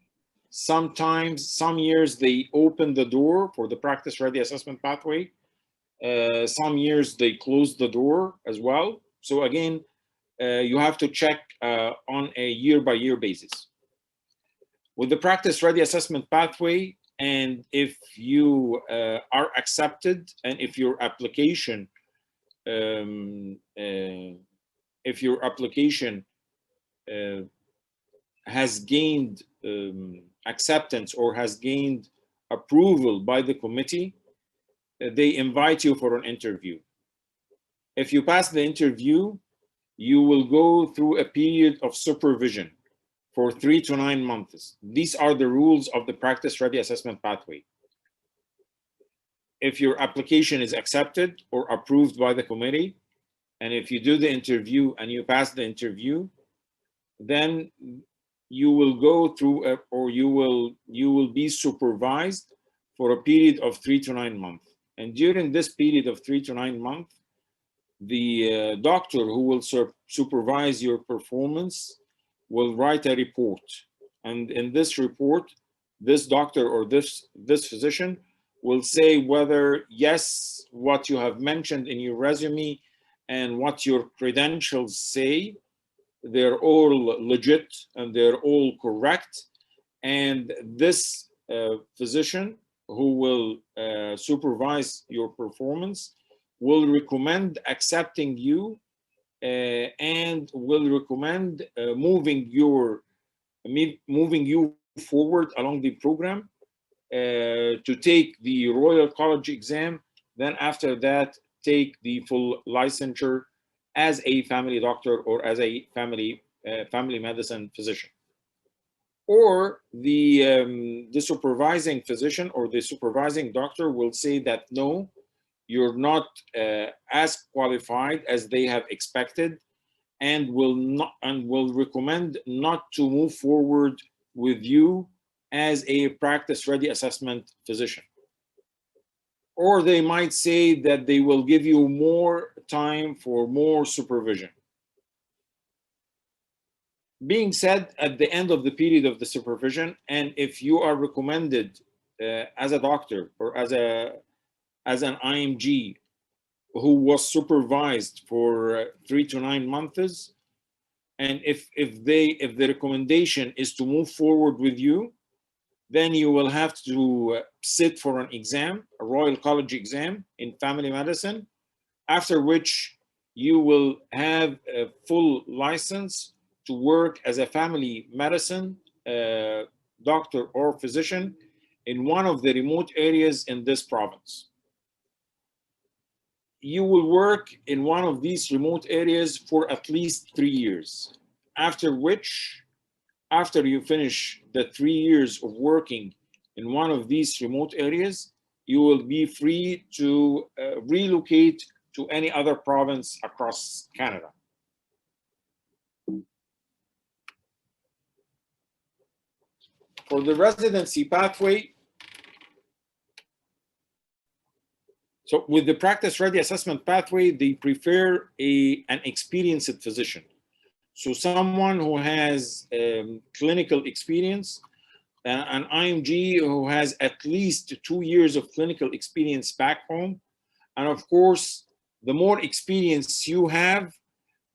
sometimes, some years they open the door for the practice ready assessment pathway. Some years they close the door as well. So again, you have to check on a year by year basis. With the practice ready assessment pathway, and if you are accepted, and if your application has gained acceptance or has gained approval by the committee, they invite you for an interview. If you pass the interview, you will go through a period of supervision for 3 to 9 months. These are the rules of the practice ready assessment pathway. If your application is accepted or approved by the committee, and if you do the interview and you pass the interview, then you will go through or you will be supervised for a period of 3 to 9 months. And during this period of 3 to 9 months, the doctor who will supervise your performance will write a report. And in this report, this doctor or this physician will say whether, yes, what you have mentioned in your resume and what your credentials say, they're all legit and they're all correct. And this physician who will supervise your performance will recommend accepting you and will recommend moving you forward along the program to take the Royal College exam. Then after that, take the full licensure as a family doctor or as a family medicine physician. Or the supervising physician or the supervising doctor will say that no, you're not as qualified as they have expected, and will recommend not to move forward with you as a practice ready assessment physician. Or they might say that they will give you more time for more supervision. Being said, at the end of the period of the supervision, and if you are recommended as a doctor or as an IMG who was supervised for 3 to 9 months, and if the recommendation is to move forward with you, then you will have to sit for an exam, a Royal College exam in family medicine, after which you will have a full license to work as a family medicine doctor or physician in one of the remote areas in this province. You will work in one of these remote areas for at least 3 years, after which, after you finish the 3 years of working in one of these remote areas, you will be free to relocate to any other province across Canada. For the residency pathway, so with the practice ready assessment pathway, they prefer an experienced physician. So someone who has clinical experience, an IMG who has at least 2 years of clinical experience back home. And of course, the more experience you have,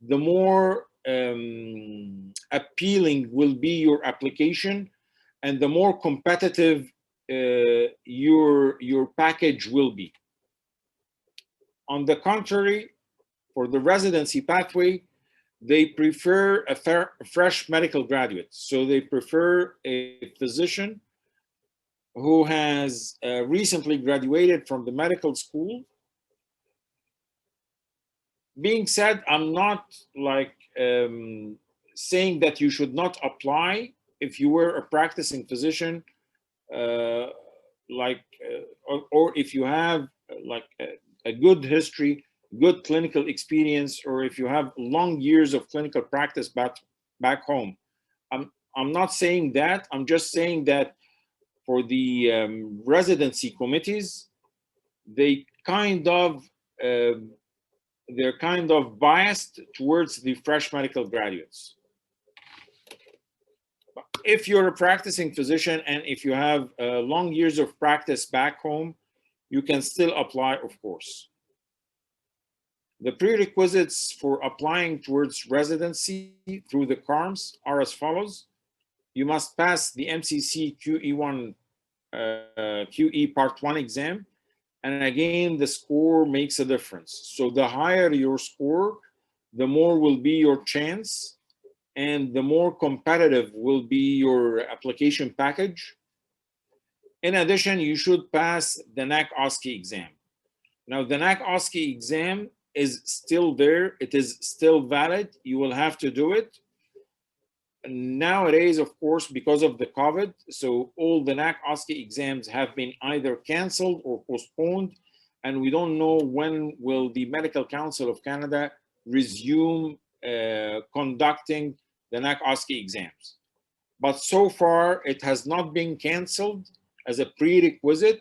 the more appealing will be your application and the more competitive your package will be. On the contrary, for the residency pathway, they prefer a fresh medical graduate. So they prefer a physician who has recently graduated from the medical school. Being said, I'm not like saying that you should not apply if you were a practicing physician, or if you have like a good history, good clinical experience, or if you have long years of clinical practice back home. I'm not saying that. I'm just saying that for the residency committees, they're kind of biased towards the fresh medical graduates. If you're a practicing physician and if you have long years of practice back home, you can still apply, of course. The prerequisites for applying towards residency through the CARMS are as follows. You must pass the MCC QE1 QE Part 1 exam. And again, the score makes a difference. So the higher your score, the more will be your chance and the more competitive will be your application package. In addition, you should pass the NAC OSCE exam. Now, the NAC OSCE exam is still there. It is still valid. You will have to do it. Nowadays, of course, because of the COVID, so all the NAC OSCE exams have been either canceled or postponed, and we don't know when will the Medical Council of Canada resume conducting the NAC OSCE exams. But so far, it has not been canceled as a prerequisite,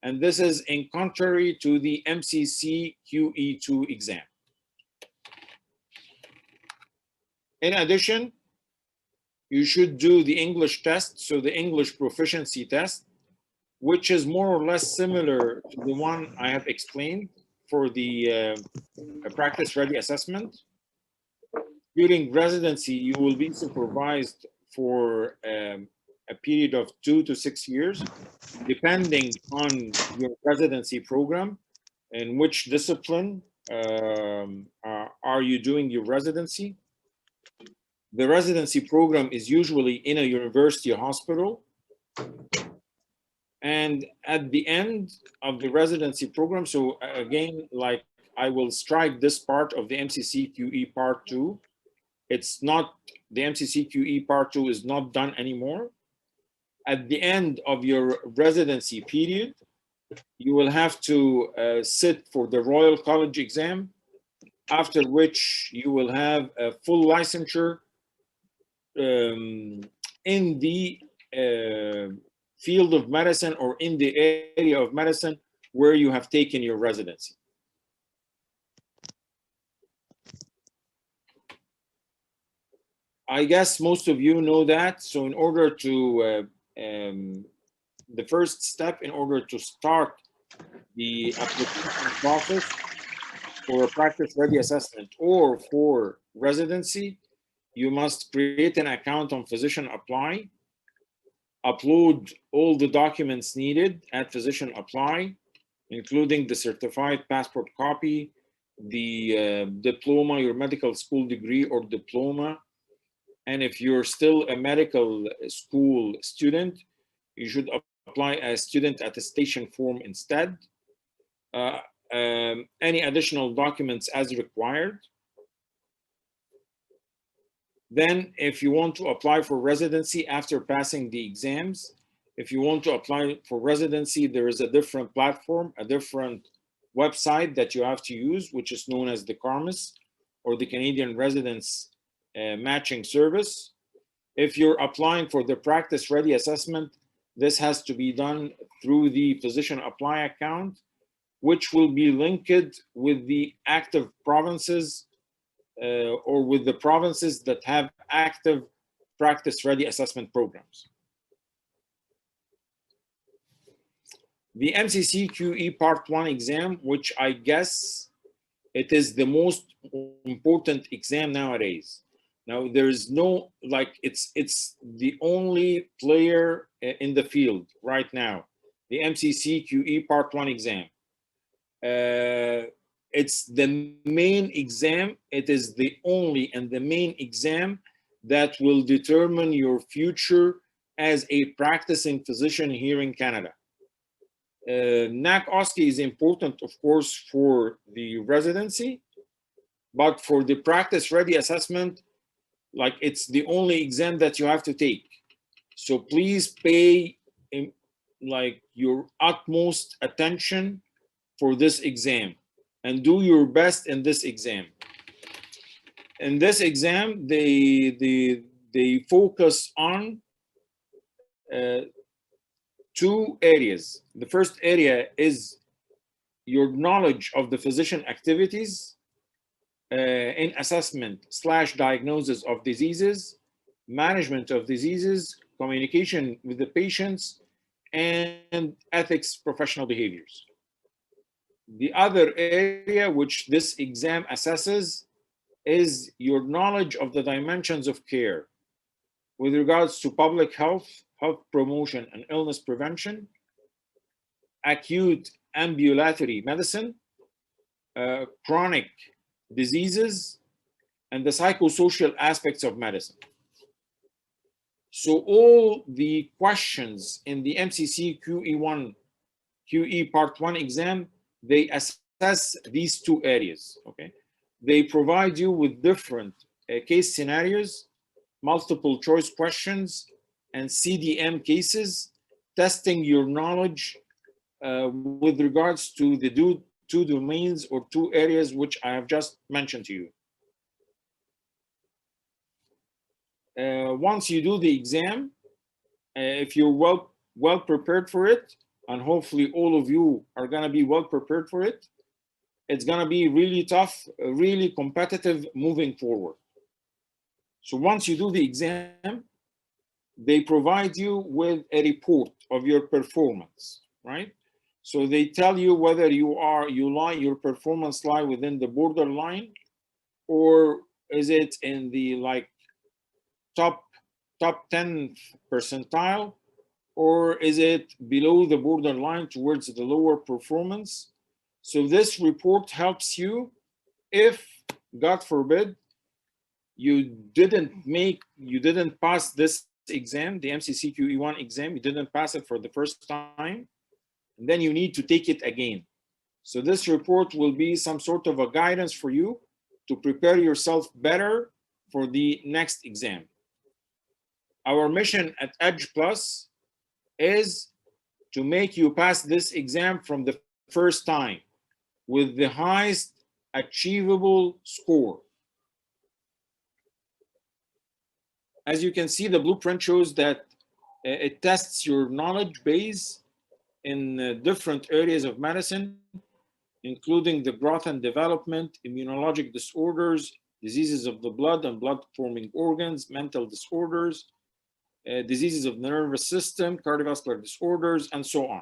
and this is in contrary to the MCC QE2 exam. In addition, you should do the English test, so the English proficiency test, which is more or less similar to the one I have explained for the practice ready assessment. During residency, you will be supervised for a period of 2 to 6 years, depending on your residency program, in which discipline are you doing your residency. The residency program is usually in a university hospital. And at the end of the residency program, so again, like I will strike this part of the MCC QE part 2. It's not, the MCC QE part 2 is not done anymore. At the end of your residency period, you will have to sit for the Royal College exam, after which you will have a full licensure in the field of medicine or in the area of medicine where you have taken your residency. I guess most of you know that. So in order to, the first step in order to start the application process for a practice ready assessment or for residency, you must create an account on Physician Apply, upload all the documents needed at Physician Apply, including the certified passport copy, the diploma, your medical school degree or diploma. And if you're still a medical school student, you should apply a student attestation form instead. Any additional documents as required. Then if you want to apply for residency after passing the exams, if you want to apply for residency, there is a different platform, a different website that you have to use, which is known as the CARMAS or the Canadian Residence Matching Service. If you're applying for the practice ready assessment, this has to be done through the Physician Apply account, which will be linked with the active provinces or with the provinces that have active practice ready assessment programs. The MCC QE Part 1 exam, which I guess it is the most important exam nowadays. Now there is no, like, it's the only player in the field right now, the MCC QE Part 1 exam. It's the main exam. It is the only and the main exam that will determine your future as a practicing physician here in Canada. NAC OSCE is important, of course, for the residency, but for the practice ready assessment, like, it's the only exam that you have to take. So please pay like your utmost attention for this exam and do your best in this exam. In this exam, they focus on 2 areas. The first area is your knowledge of the physician activities in assessment / diagnosis of diseases, management of diseases, communication with the patients, and ethics, professional behaviors. The other area which this exam assesses is your knowledge of the dimensions of care with regards to public health, health promotion and illness prevention, acute ambulatory medicine, chronic diseases, and the psychosocial aspects of medicine. So all the questions in the MCC QE Part 1 exam, they assess assess these two areas, okay? They provide you with different case scenarios, multiple choice questions, and CDM cases, testing your knowledge with regards to the two domains or two areas which I have just mentioned to you. Once you do the exam, if you're well prepared for it, and hopefully all of you are going to be well prepared for it, it's going to be really tough, really competitive moving forward. So once you do the exam, they provide you with a report of your performance, right? So they tell you whether your performance lie within the borderline, or is it in the like top 10th percentile, or is it below the borderline towards the lower performance? So this report helps you if, God forbid, you didn't pass this exam, the MCCQE1 exam, you didn't pass it for the first time, and then you need to take it again. So this report will be some sort of a guidance for you to prepare yourself better for the next exam. Our mission at Edge Plus is to make you pass this exam from the first time with the highest achievable score. As you can see, the blueprint shows that it tests your knowledge base in different areas of medicine, including the growth and development, immunologic disorders, diseases of the blood and blood-forming organs, mental disorders, diseases of the nervous system, cardiovascular disorders, and so on.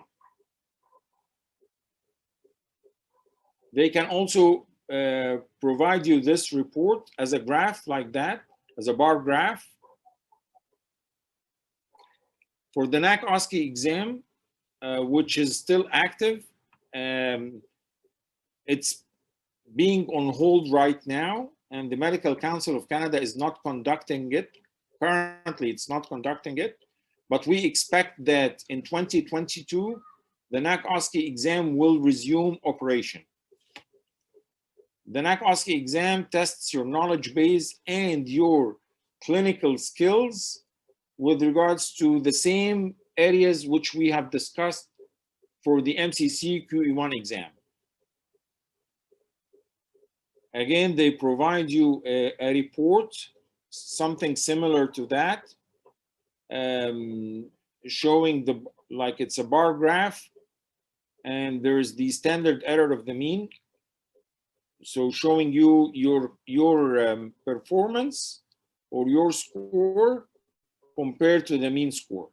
They can also provide you this report as a graph like that, as a bar graph. For the NAC OSCE exam, which is still active, it's being on hold right now, and the Medical Council of Canada is not conducting it. Currently, it's not conducting it, but we expect that in 2022, the NAC OSCE exam will resume operation. The NAC OSCE exam tests your knowledge base and your clinical skills with regards to the same areas which we have discussed for the MCCQE1 exam. Again, they provide you a report, something similar to that, showing like it's a bar graph, and there's the standard error of the mean. So showing you your performance or your score compared to the mean score.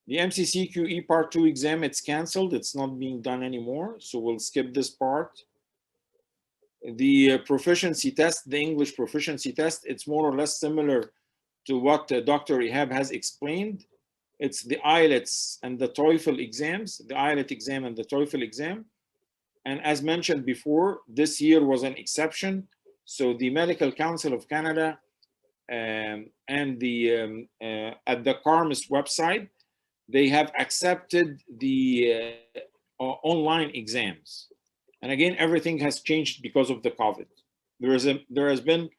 The MCCQE Part 2 exam, it's canceled. It's not being done anymore. So we'll skip this part. The proficiency test, the English proficiency test, it's more or less similar to what Dr. Ihab has explained. It's the IELTS and the TOEFL exams, the IELTS exam and the TOEFL exam. And as mentioned before, this year was an exception. So the Medical Council of Canada and the at the CARMIS website, they have accepted the online exams. And again, everything has changed because of the COVID. There has been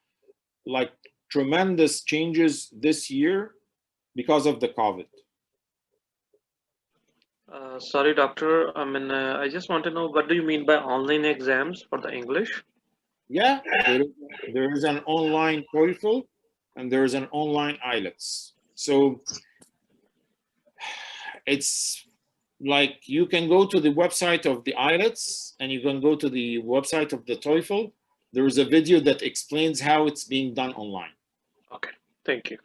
like tremendous changes this year because of the COVID. Sorry, doctor. I mean, I just want to know, what do you mean by online exams for the English? Yeah, there is an online TOEFL and there is an online IELTS. So it's like you can go to the website of the IELTS and you can go to the website of the TOEFL. There is a video that explains how it's being done online. Okay, thank you.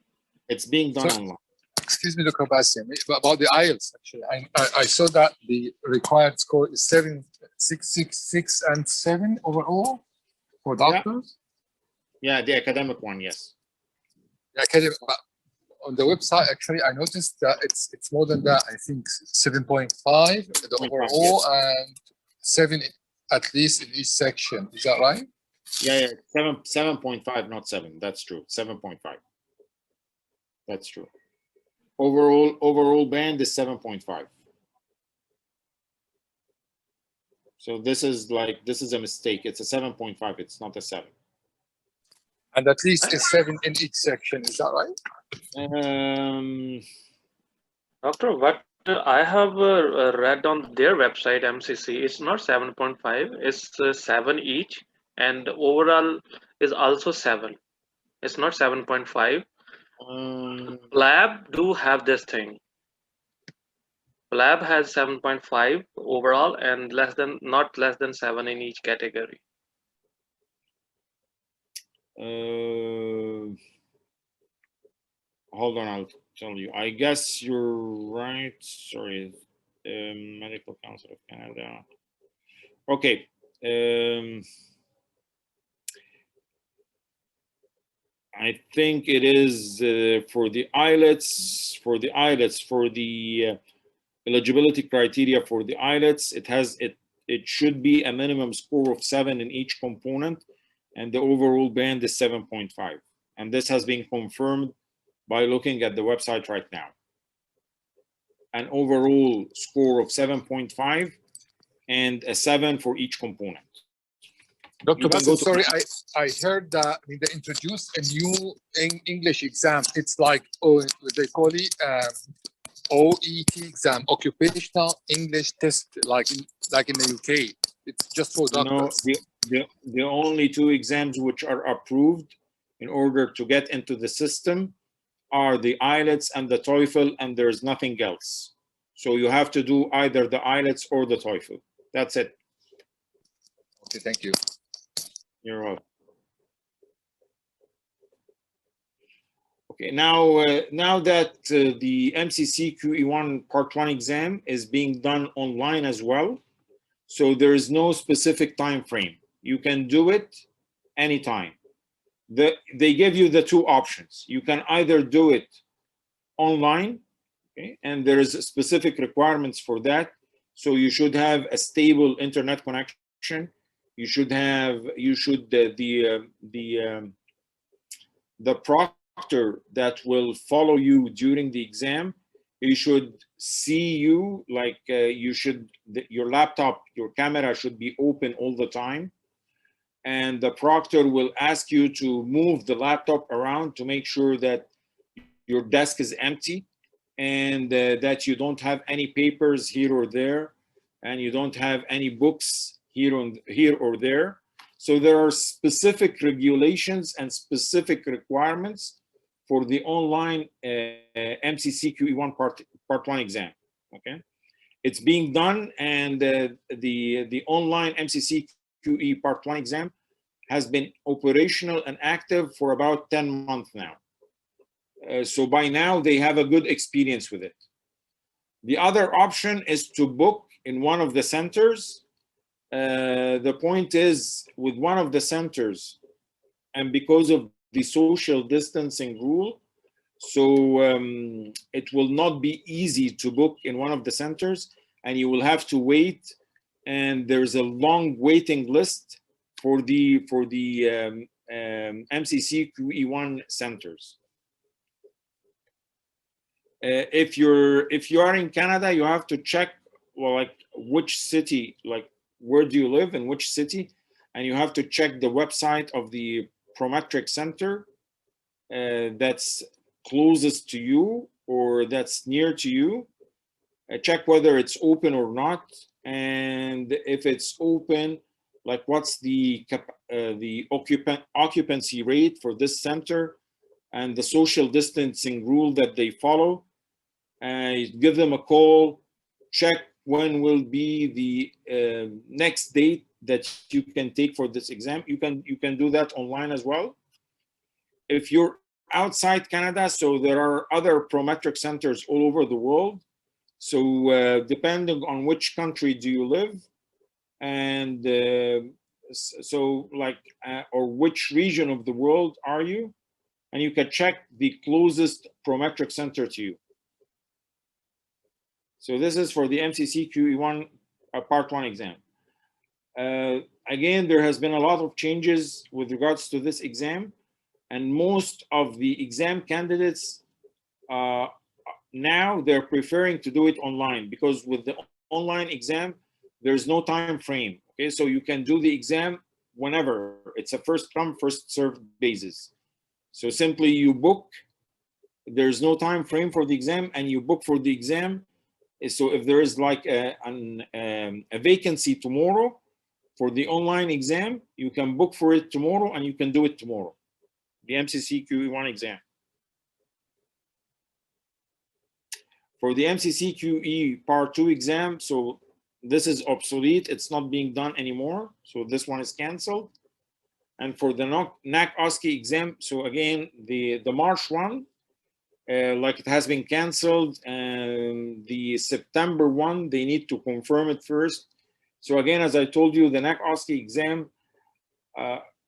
It's being done online. Excuse me, Dr. Basim, about the IELTS, actually. I saw that the required score is 6, and 7 overall for doctors. Yeah, the academic one, yes. The academic, on the website, actually, I noticed that it's more than that. I think 7.5 the overall, and 7 at least in each section. Is that right? Yeah, 7.5, not 7. That's true. 7.5. That's true. Overall band is 7.5. So this is a mistake. It's a 7.5. It's not a 7. And at least a 7 in each section. Is that right? Doctor, what I have read on their website, MCC, it's not 7.5, it's 7 each, and overall is also 7. It's not 7.5. Lab do have this thing. Lab has 7.5 overall and not less than 7 in each category. Hold on, I'll tell you. I guess you're right. Sorry, Medical Council of Canada. Okay. I think it is for the IELTS. For the eligibility criteria for the IELTS, it should be a minimum score of 7 in each component, and the overall band is 7.5. And this has been confirmed by looking at the website right now. An overall score of 7.5 and a 7 for each component. Dr. Bassel, sorry, I heard that they introduced a new English exam. It's like, they call it OET exam, Occupational English Test, like in the UK. It's just for doctors. No, the only 2 exams which are approved in order to get into the system are the IELTS and the TOEFL, and there's nothing else. So you have to do either the IELTS or the TOEFL. That's it. Okay, thank you. You're welcome. Okay, now that the MCC QE1 Part 1 exam is being done online as well, so there is no specific time frame. You can do it anytime. They give you the 2 options. You can either do it online, okay, and there is specific requirements for that. So you should have a stable internet connection. The proctor that will follow you during the exam, he should see you, like your laptop, your camera should be open all the time. And the proctor will ask you to move the laptop around to make sure that your desk is empty and that you don't have any papers here or there, and you don't have any books here or there. So there are specific regulations and specific requirements for the online MCC QE1 Part 1 exam. Okay, it's being done, and the online MCC QE Part 1 exam has been operational and active for about 10 months now. So by now they have a good experience with it. The other option is to book in one of the centers. The point is, with one of the centers, and because of the social distancing rule, so it will not be easy to book in one of the centers, and you will have to wait, and there's a long waiting list for the MCC QE1 centers. If you are in Canada, you have to check, well, like which city, like where do you live, in which city, and you have to check the website of the Prometric Center that's closest to you or that's near to you. Check whether it's open or not, and if it's open, like what's the occupancy rate for this center and the social distancing rule that they follow. Give them a call, check when will be the next date that you can take for this exam. You can do that online as well. If you're outside Canada, so there are other Prometric centers all over the world. So depending on which country do you live, and so like or which region of the world are you, and you can check the closest Prometric center to you. So this is for the MCC QE1 Part 1 exam. Again, there has been a lot of changes with regards to this exam, and most of the exam candidates now they're preferring to do it online, because with the online exam, There's no time frame. Okay, so you can do the exam whenever. It's a first come, first served basis. So simply you book. There's no time frame for the exam, and you book for the exam. So if there is like a vacancy tomorrow for the online exam, you can book for it tomorrow and you can do it tomorrow. The MCC QE1 exam. For the MCC QE Part 2 exam, so this is obsolete. It's not being done anymore. So this one is canceled. And for the NAC OSCE exam, so again, the March one, like it has been canceled, and the September one, they need to confirm it first. So again, as I told you, the NAC OSCE exam,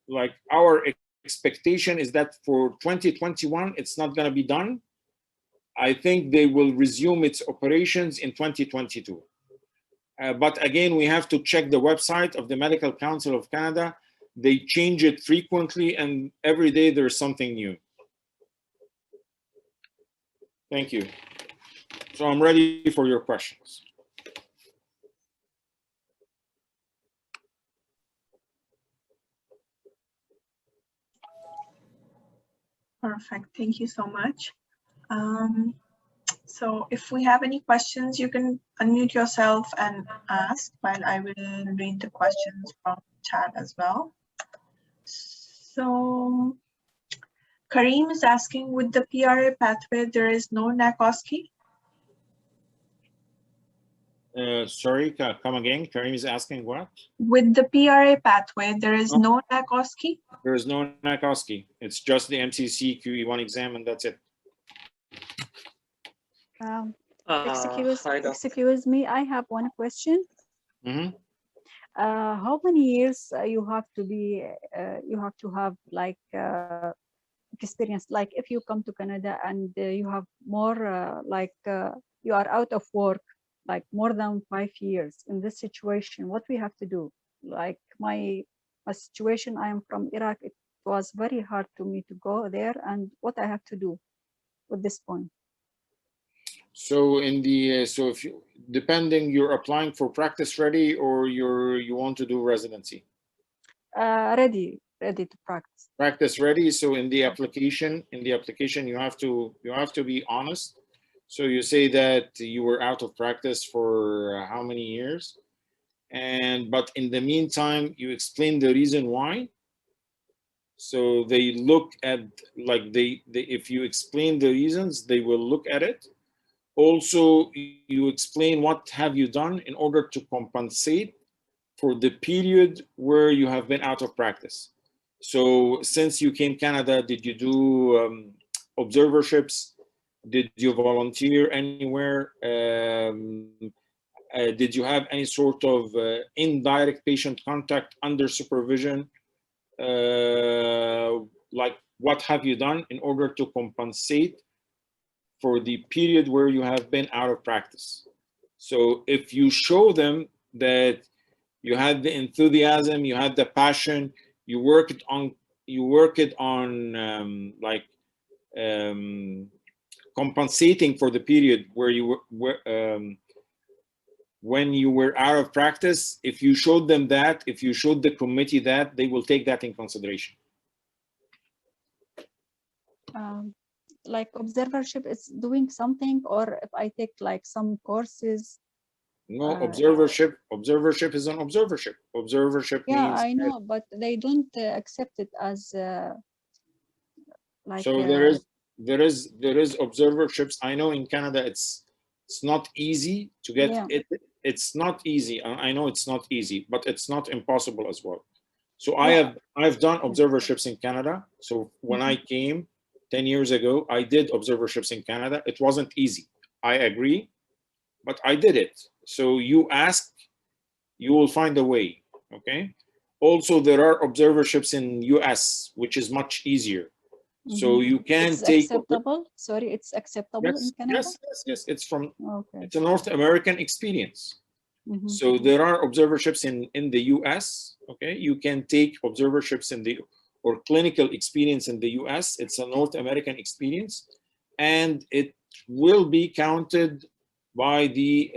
like our expectation is that for 2021, it's not going to be done. I think they will resume its operations in 2022. But again, we have to check the website of the Medical Council of Canada. They change it frequently, and every day there's something new. Thank you. So I'm ready for your questions. Perfect. Thank you so much. So if we have any questions, you can unmute yourself and ask, while I will read the questions from chat as well. So Kareem is asking, with the PRA pathway, there is no NAC OSCE? Sorry, come again. Kareem is asking what? With the PRA pathway, there is no NAC OSCE? There is no NAC OSCE. It's just the MCC QE1 exam, and that's it. Excuse me, I have one question. Mm-hmm. How many years you have to have like experience? Like if you come to Canada and you have more you are out of work, like more than 5 years in this situation, what we have to do? Like my situation, I am from Iraq. It was very hard to me to go there, and what I have to do at this point. So in the so if you, depending, you're applying for practice ready, or you want to do residency? Ready to practice. Practice ready. So in the application, you have to be honest. So you say that you were out of practice for how many years, but in the meantime you explain the reason why. So they look at, like if you explain the reasons, they will look at it. Also, you explain what have you done in order to compensate for the period where you have been out of practice. So since you came Canada, did you do observerships? Did you volunteer anywhere? Did you have any sort of indirect patient contact under supervision? Like what have you done in order to compensate for the period where you have been out of practice? So if you show them that you had the enthusiasm, you had the passion, you work it on compensating for the period where you were when you were out of practice, if you showed them that, if you showed the committee that, they will take that in consideration. Like observership is doing something, or if I take like some courses? No, observership is an observership. Observership means, I know, but they don't accept it as like. So there is observerships. I know in Canada it's not easy to get it. It's not easy. I know it's not easy, but it's not impossible as well. So I've done observerships in Canada. So when I came 10 years ago, I did observerships in Canada. It wasn't easy, I agree, but I did it. So you ask, you will find a way, okay? Also, there are observerships in US, which is much easier. So you can take acceptable. Sorry, it's acceptable in Canada. Yes. It's a North American experience. So there are observerships in the US. Okay, you can take observerships or clinical experience in the US. It's a North American experience, and it will be counted by the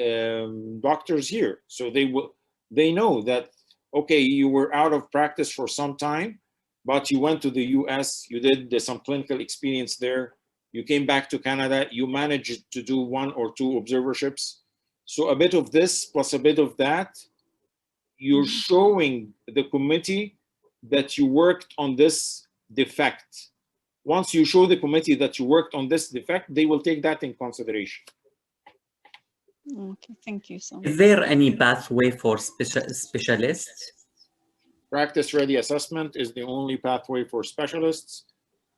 doctors here. So they will. they know that, okay, you were out of practice for some time, but you went to the US, you did some clinical experience there, you came back to Canada, you managed to do 1 or 2 observerships. So a bit of this plus a bit of that, you're showing the committee that you worked on this defect. Once you show the committee that you worked on this defect, they will take that in consideration. Okay, thank you so much. Is there any pathway for specialists? Practice ready assessment is the only pathway for specialists.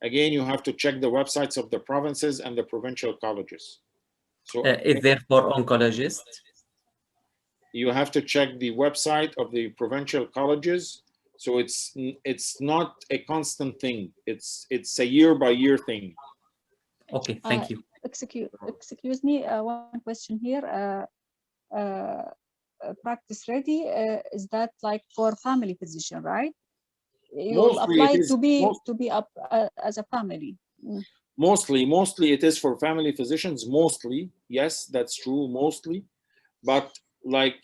Again, you have to check the websites of the provinces and the provincial colleges. So Is there for oncologists? you have to check the website of the provincial colleges. So it's not a constant thing. It's a year-by-year thing. Okay, thank you. Excuse me, one question here. Practice ready, is that like for family physician, right? You will apply to be up as a family. Mostly it is for family physicians. Mostly, yes, that's true. Mostly, but like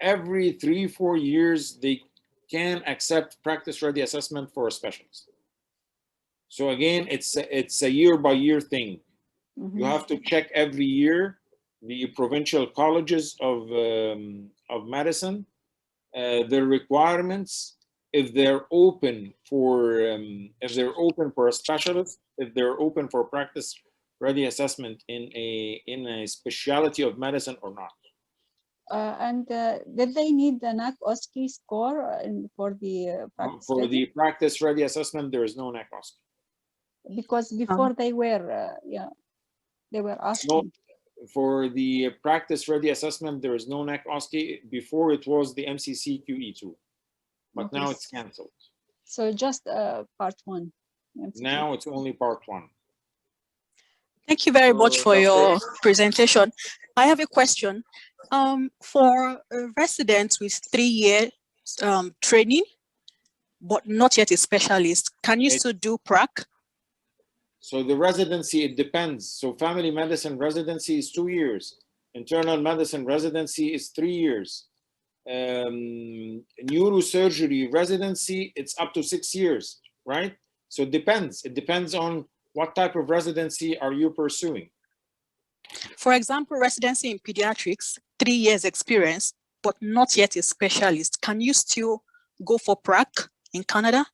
every 3-4 years, they can accept practice ready assessment for a specialist. So again, it's a year-by-year thing. You have to check every year the provincial colleges of medicine, their requirements, if they're open for a specialist, if they're open for practice ready assessment in a specialty of medicine or not. And did they need the NAC OSCE score for the practice ready? The practice ready assessment, there is no NAC OSCE. Because before they were asking. No, for the practice ready assessment, there is no NAC OSCE. Before it was the MCC QE2, but now it's canceled. So just part 1. Now it's only part 1. Thank you very much for your presentation. I have a question. For residents with 3 years training, but not yet a specialist, can you still do prac? So the residency, it depends. So family medicine residency is 2 years. Internal medicine residency is 3 years. Neurosurgery residency, it's up to 6 years, right? So it depends. It depends on what type of residency are you pursuing. For example, residency in pediatrics, 3 years experience, but not yet a specialist. Can you still go for prac in Canada?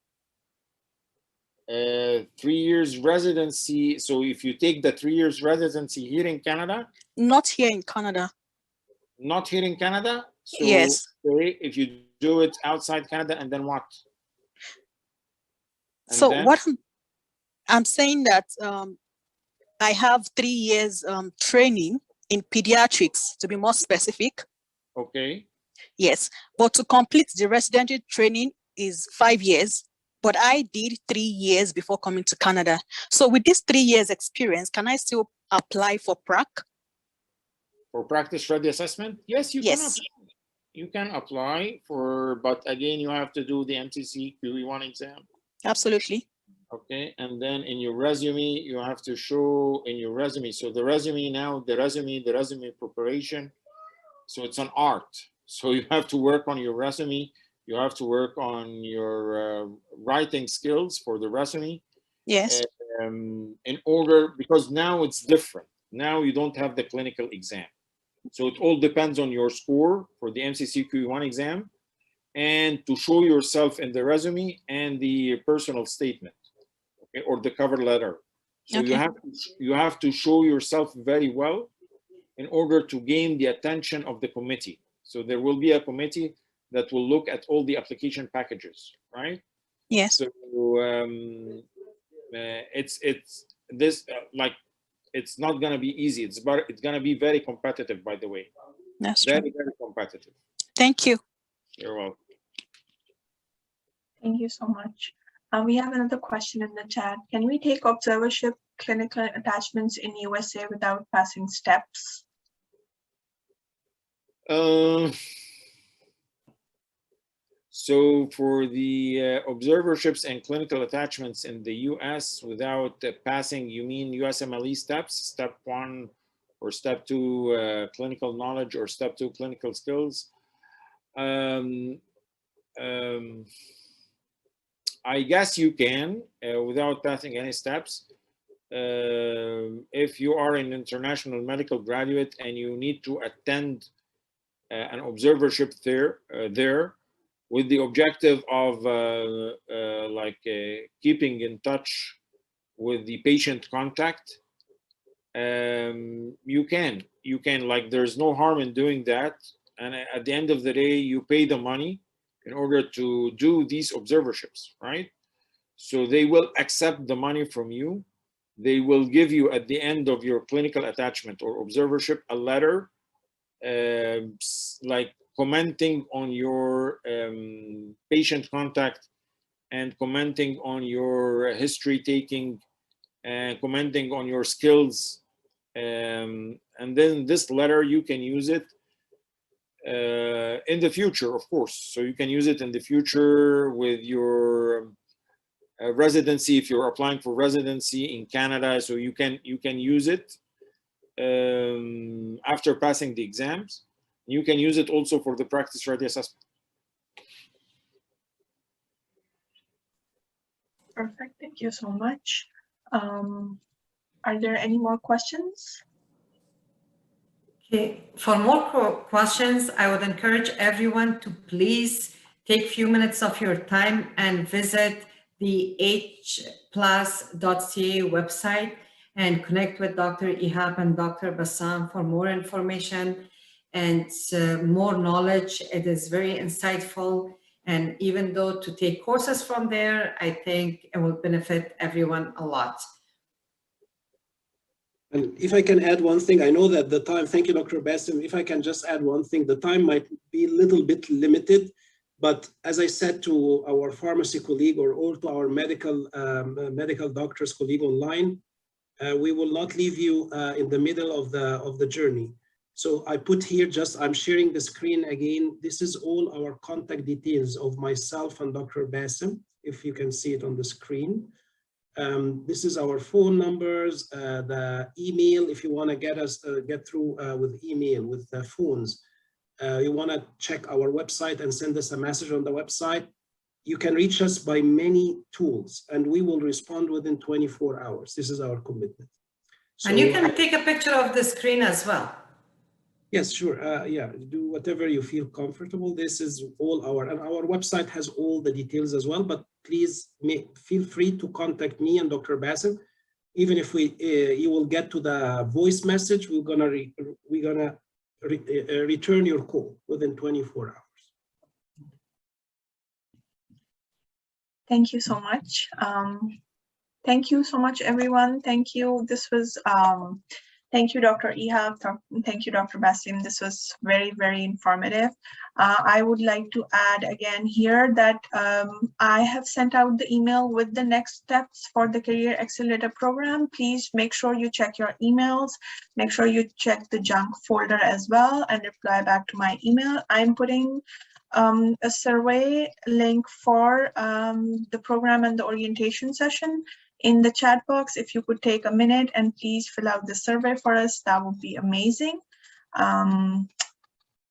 3 years residency. So if you take the 3 years residency here in Canada? Not here in Canada. Not here in Canada? So yes. If you do it outside Canada, and then what? And so then? What I'm saying that I have 3 years training in pediatrics, to be more specific. Okay. Yes, but to complete the residential training is 5 years, but I did 3 years before coming to Canada. So with this 3 years experience, can I still apply for prac? For practice ready assessment? Yes, you can apply. You can apply for, but again, you have to do the MCC QE1 exam. Absolutely. Okay, and then in your resume, you have to show in your resume. So the resume now, the resume preparation. So it's an art. So you have to work on your resume. You have to work on your writing skills for the resume. Yes. In order, because now it's different. Now you don't have the clinical exam. So it all depends on your score for the MCC QE1 exam, and to show yourself in the resume and the personal statement, okay, or the cover letter. So okay. you have to show yourself very well in order to gain the attention of the committee. So there will be a committee that will look at all the application packages, right? Yes. So it's not going to be easy. It's going to be very competitive, by the way. That's very, true. Very competitive. Thank you. You're welcome. Thank you so much. We have another question in the chat. Can we take observership clinical attachments in USA without passing steps? So for the observerships and clinical attachments in the US without passing, you mean USMLE steps, step 1 or step 2 clinical knowledge or step 2 clinical skills? I guess you can without passing any steps. If you are an international medical graduate and you need to attend an observership there with the objective of keeping in touch with the patient contact, you can, like, there's no harm in doing that. And at the end of the day, you pay the money in order to do these observerships, right? So they will accept the money from you. They will give you at the end of your clinical attachment or observership a letter like commenting on your patient contact and commenting on your history taking and commenting on your skills. And then this letter, you can use it in the future, of course. So you can use it in the future with your residency, if you're applying for residency in Canada. So you can use it after passing the exams. You can use it also for the practice ready assessment. Perfect. Thank you so much. Are there any more questions? Okay. For more questions, I would encourage everyone to please take a few minutes of your time and visit the hplus.ca website and connect with Dr. Ihab and Dr. Bassam for more information and more knowledge. It is very insightful. And even though to take courses from there, I think it will benefit everyone a lot. And if I can add one thing, I know that the time, thank you, Dr. Bassam. If I can just add one thing, the time might be a little bit limited, but as I said to our pharmacy colleague or to our medical doctors colleague online, we will not leave you in the middle of the journey. So I put here I'm sharing the screen again. This is all our contact details of myself and Dr. Bassam, if you can see it on the screen. This is our phone numbers, the email, if you want to get through with email, with the phones. You want to check our website and send us a message on the website. You can reach us by many tools and we will respond within 24 hours. This is our commitment. So, and you can take a picture of the screen as well. Yes, sure. Yeah, do whatever you feel comfortable. This is all and our website has all the details as well, but please feel free to contact me and Dr. Bassam. Even if you will get to the voice message, we're gonna return your call within 24 hours. Thank you so much. Thank you so much, everyone. Thank you. This was, thank you, Dr. Ihab. Thank you, Dr. Bassam. This was very, very informative. I would like to add again here that I have sent out the email with the next steps for the Career Accelerator program. Please make sure you check your emails. Make sure you check the junk folder as well and reply back to my email. I'm putting a survey link for the program and the orientation session in the chat box. If you could take a minute and please fill out the survey for us, that would be amazing.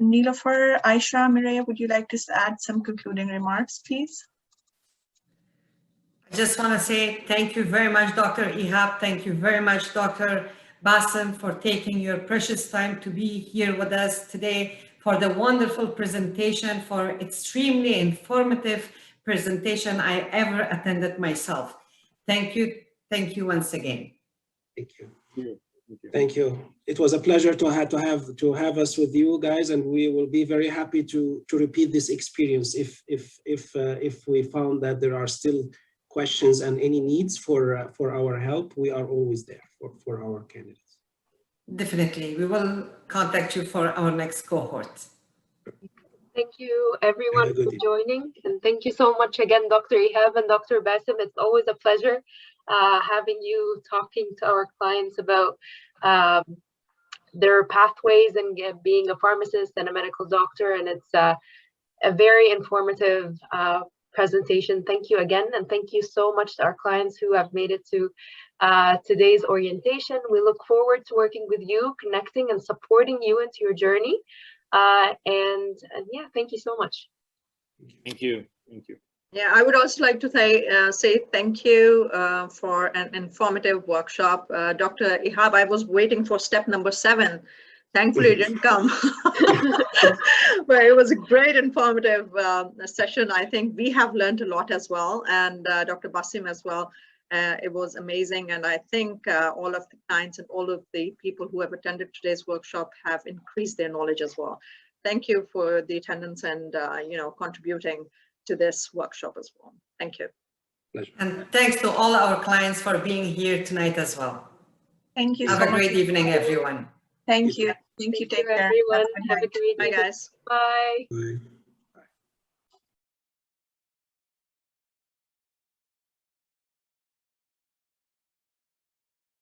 Nilofer, Aisha, Mireya, would you like to add some concluding remarks, please? I just want to say thank you very much, Dr. Ihab. Thank you very much, Dr. Bassam, for taking your precious time to be here with us today, for the wonderful presentation, for extremely informative presentation I ever attended myself. Thank you. Thank you once again. Thank you. Thank you. It was a pleasure to have us with you guys, and we will be very happy to repeat this experience if we found that there are still questions and any needs for our help. We are always there for our candidates. Definitely, we will contact you for our next cohort. Thank you everyone for joining, and thank you so much again, Dr. Ihab and Dr. Bassam. It's always a pleasure having you talking to our clients about their pathways and being a pharmacist and a medical doctor, and it's a very informative presentation. Thank you again, and thank you so much to our clients who have made it to today's orientation. We look forward to working with you, connecting and supporting you into your journey. And yeah, thank you so much. Thank you. Thank you. Yeah, I would also like to say thank you for an informative workshop. Dr. Ihab, I was waiting for step number 7. Thankfully, it didn't come. But it was a great informative session. I think we have learned a lot as well, and Dr. Basim as well. It was amazing, and I think all of the clients and all of the people who have attended today's workshop have increased their knowledge as well. Thank you for the attendance and contributing to this workshop as well. Thank you. Pleasure. And thanks to all our clients for being here tonight as well. Thank you Have so a much. great evening, everyone. Thank you. Thank you. Take care. Everyone. Have a good Have a night. great Bye, evening. guys. Bye. Bye.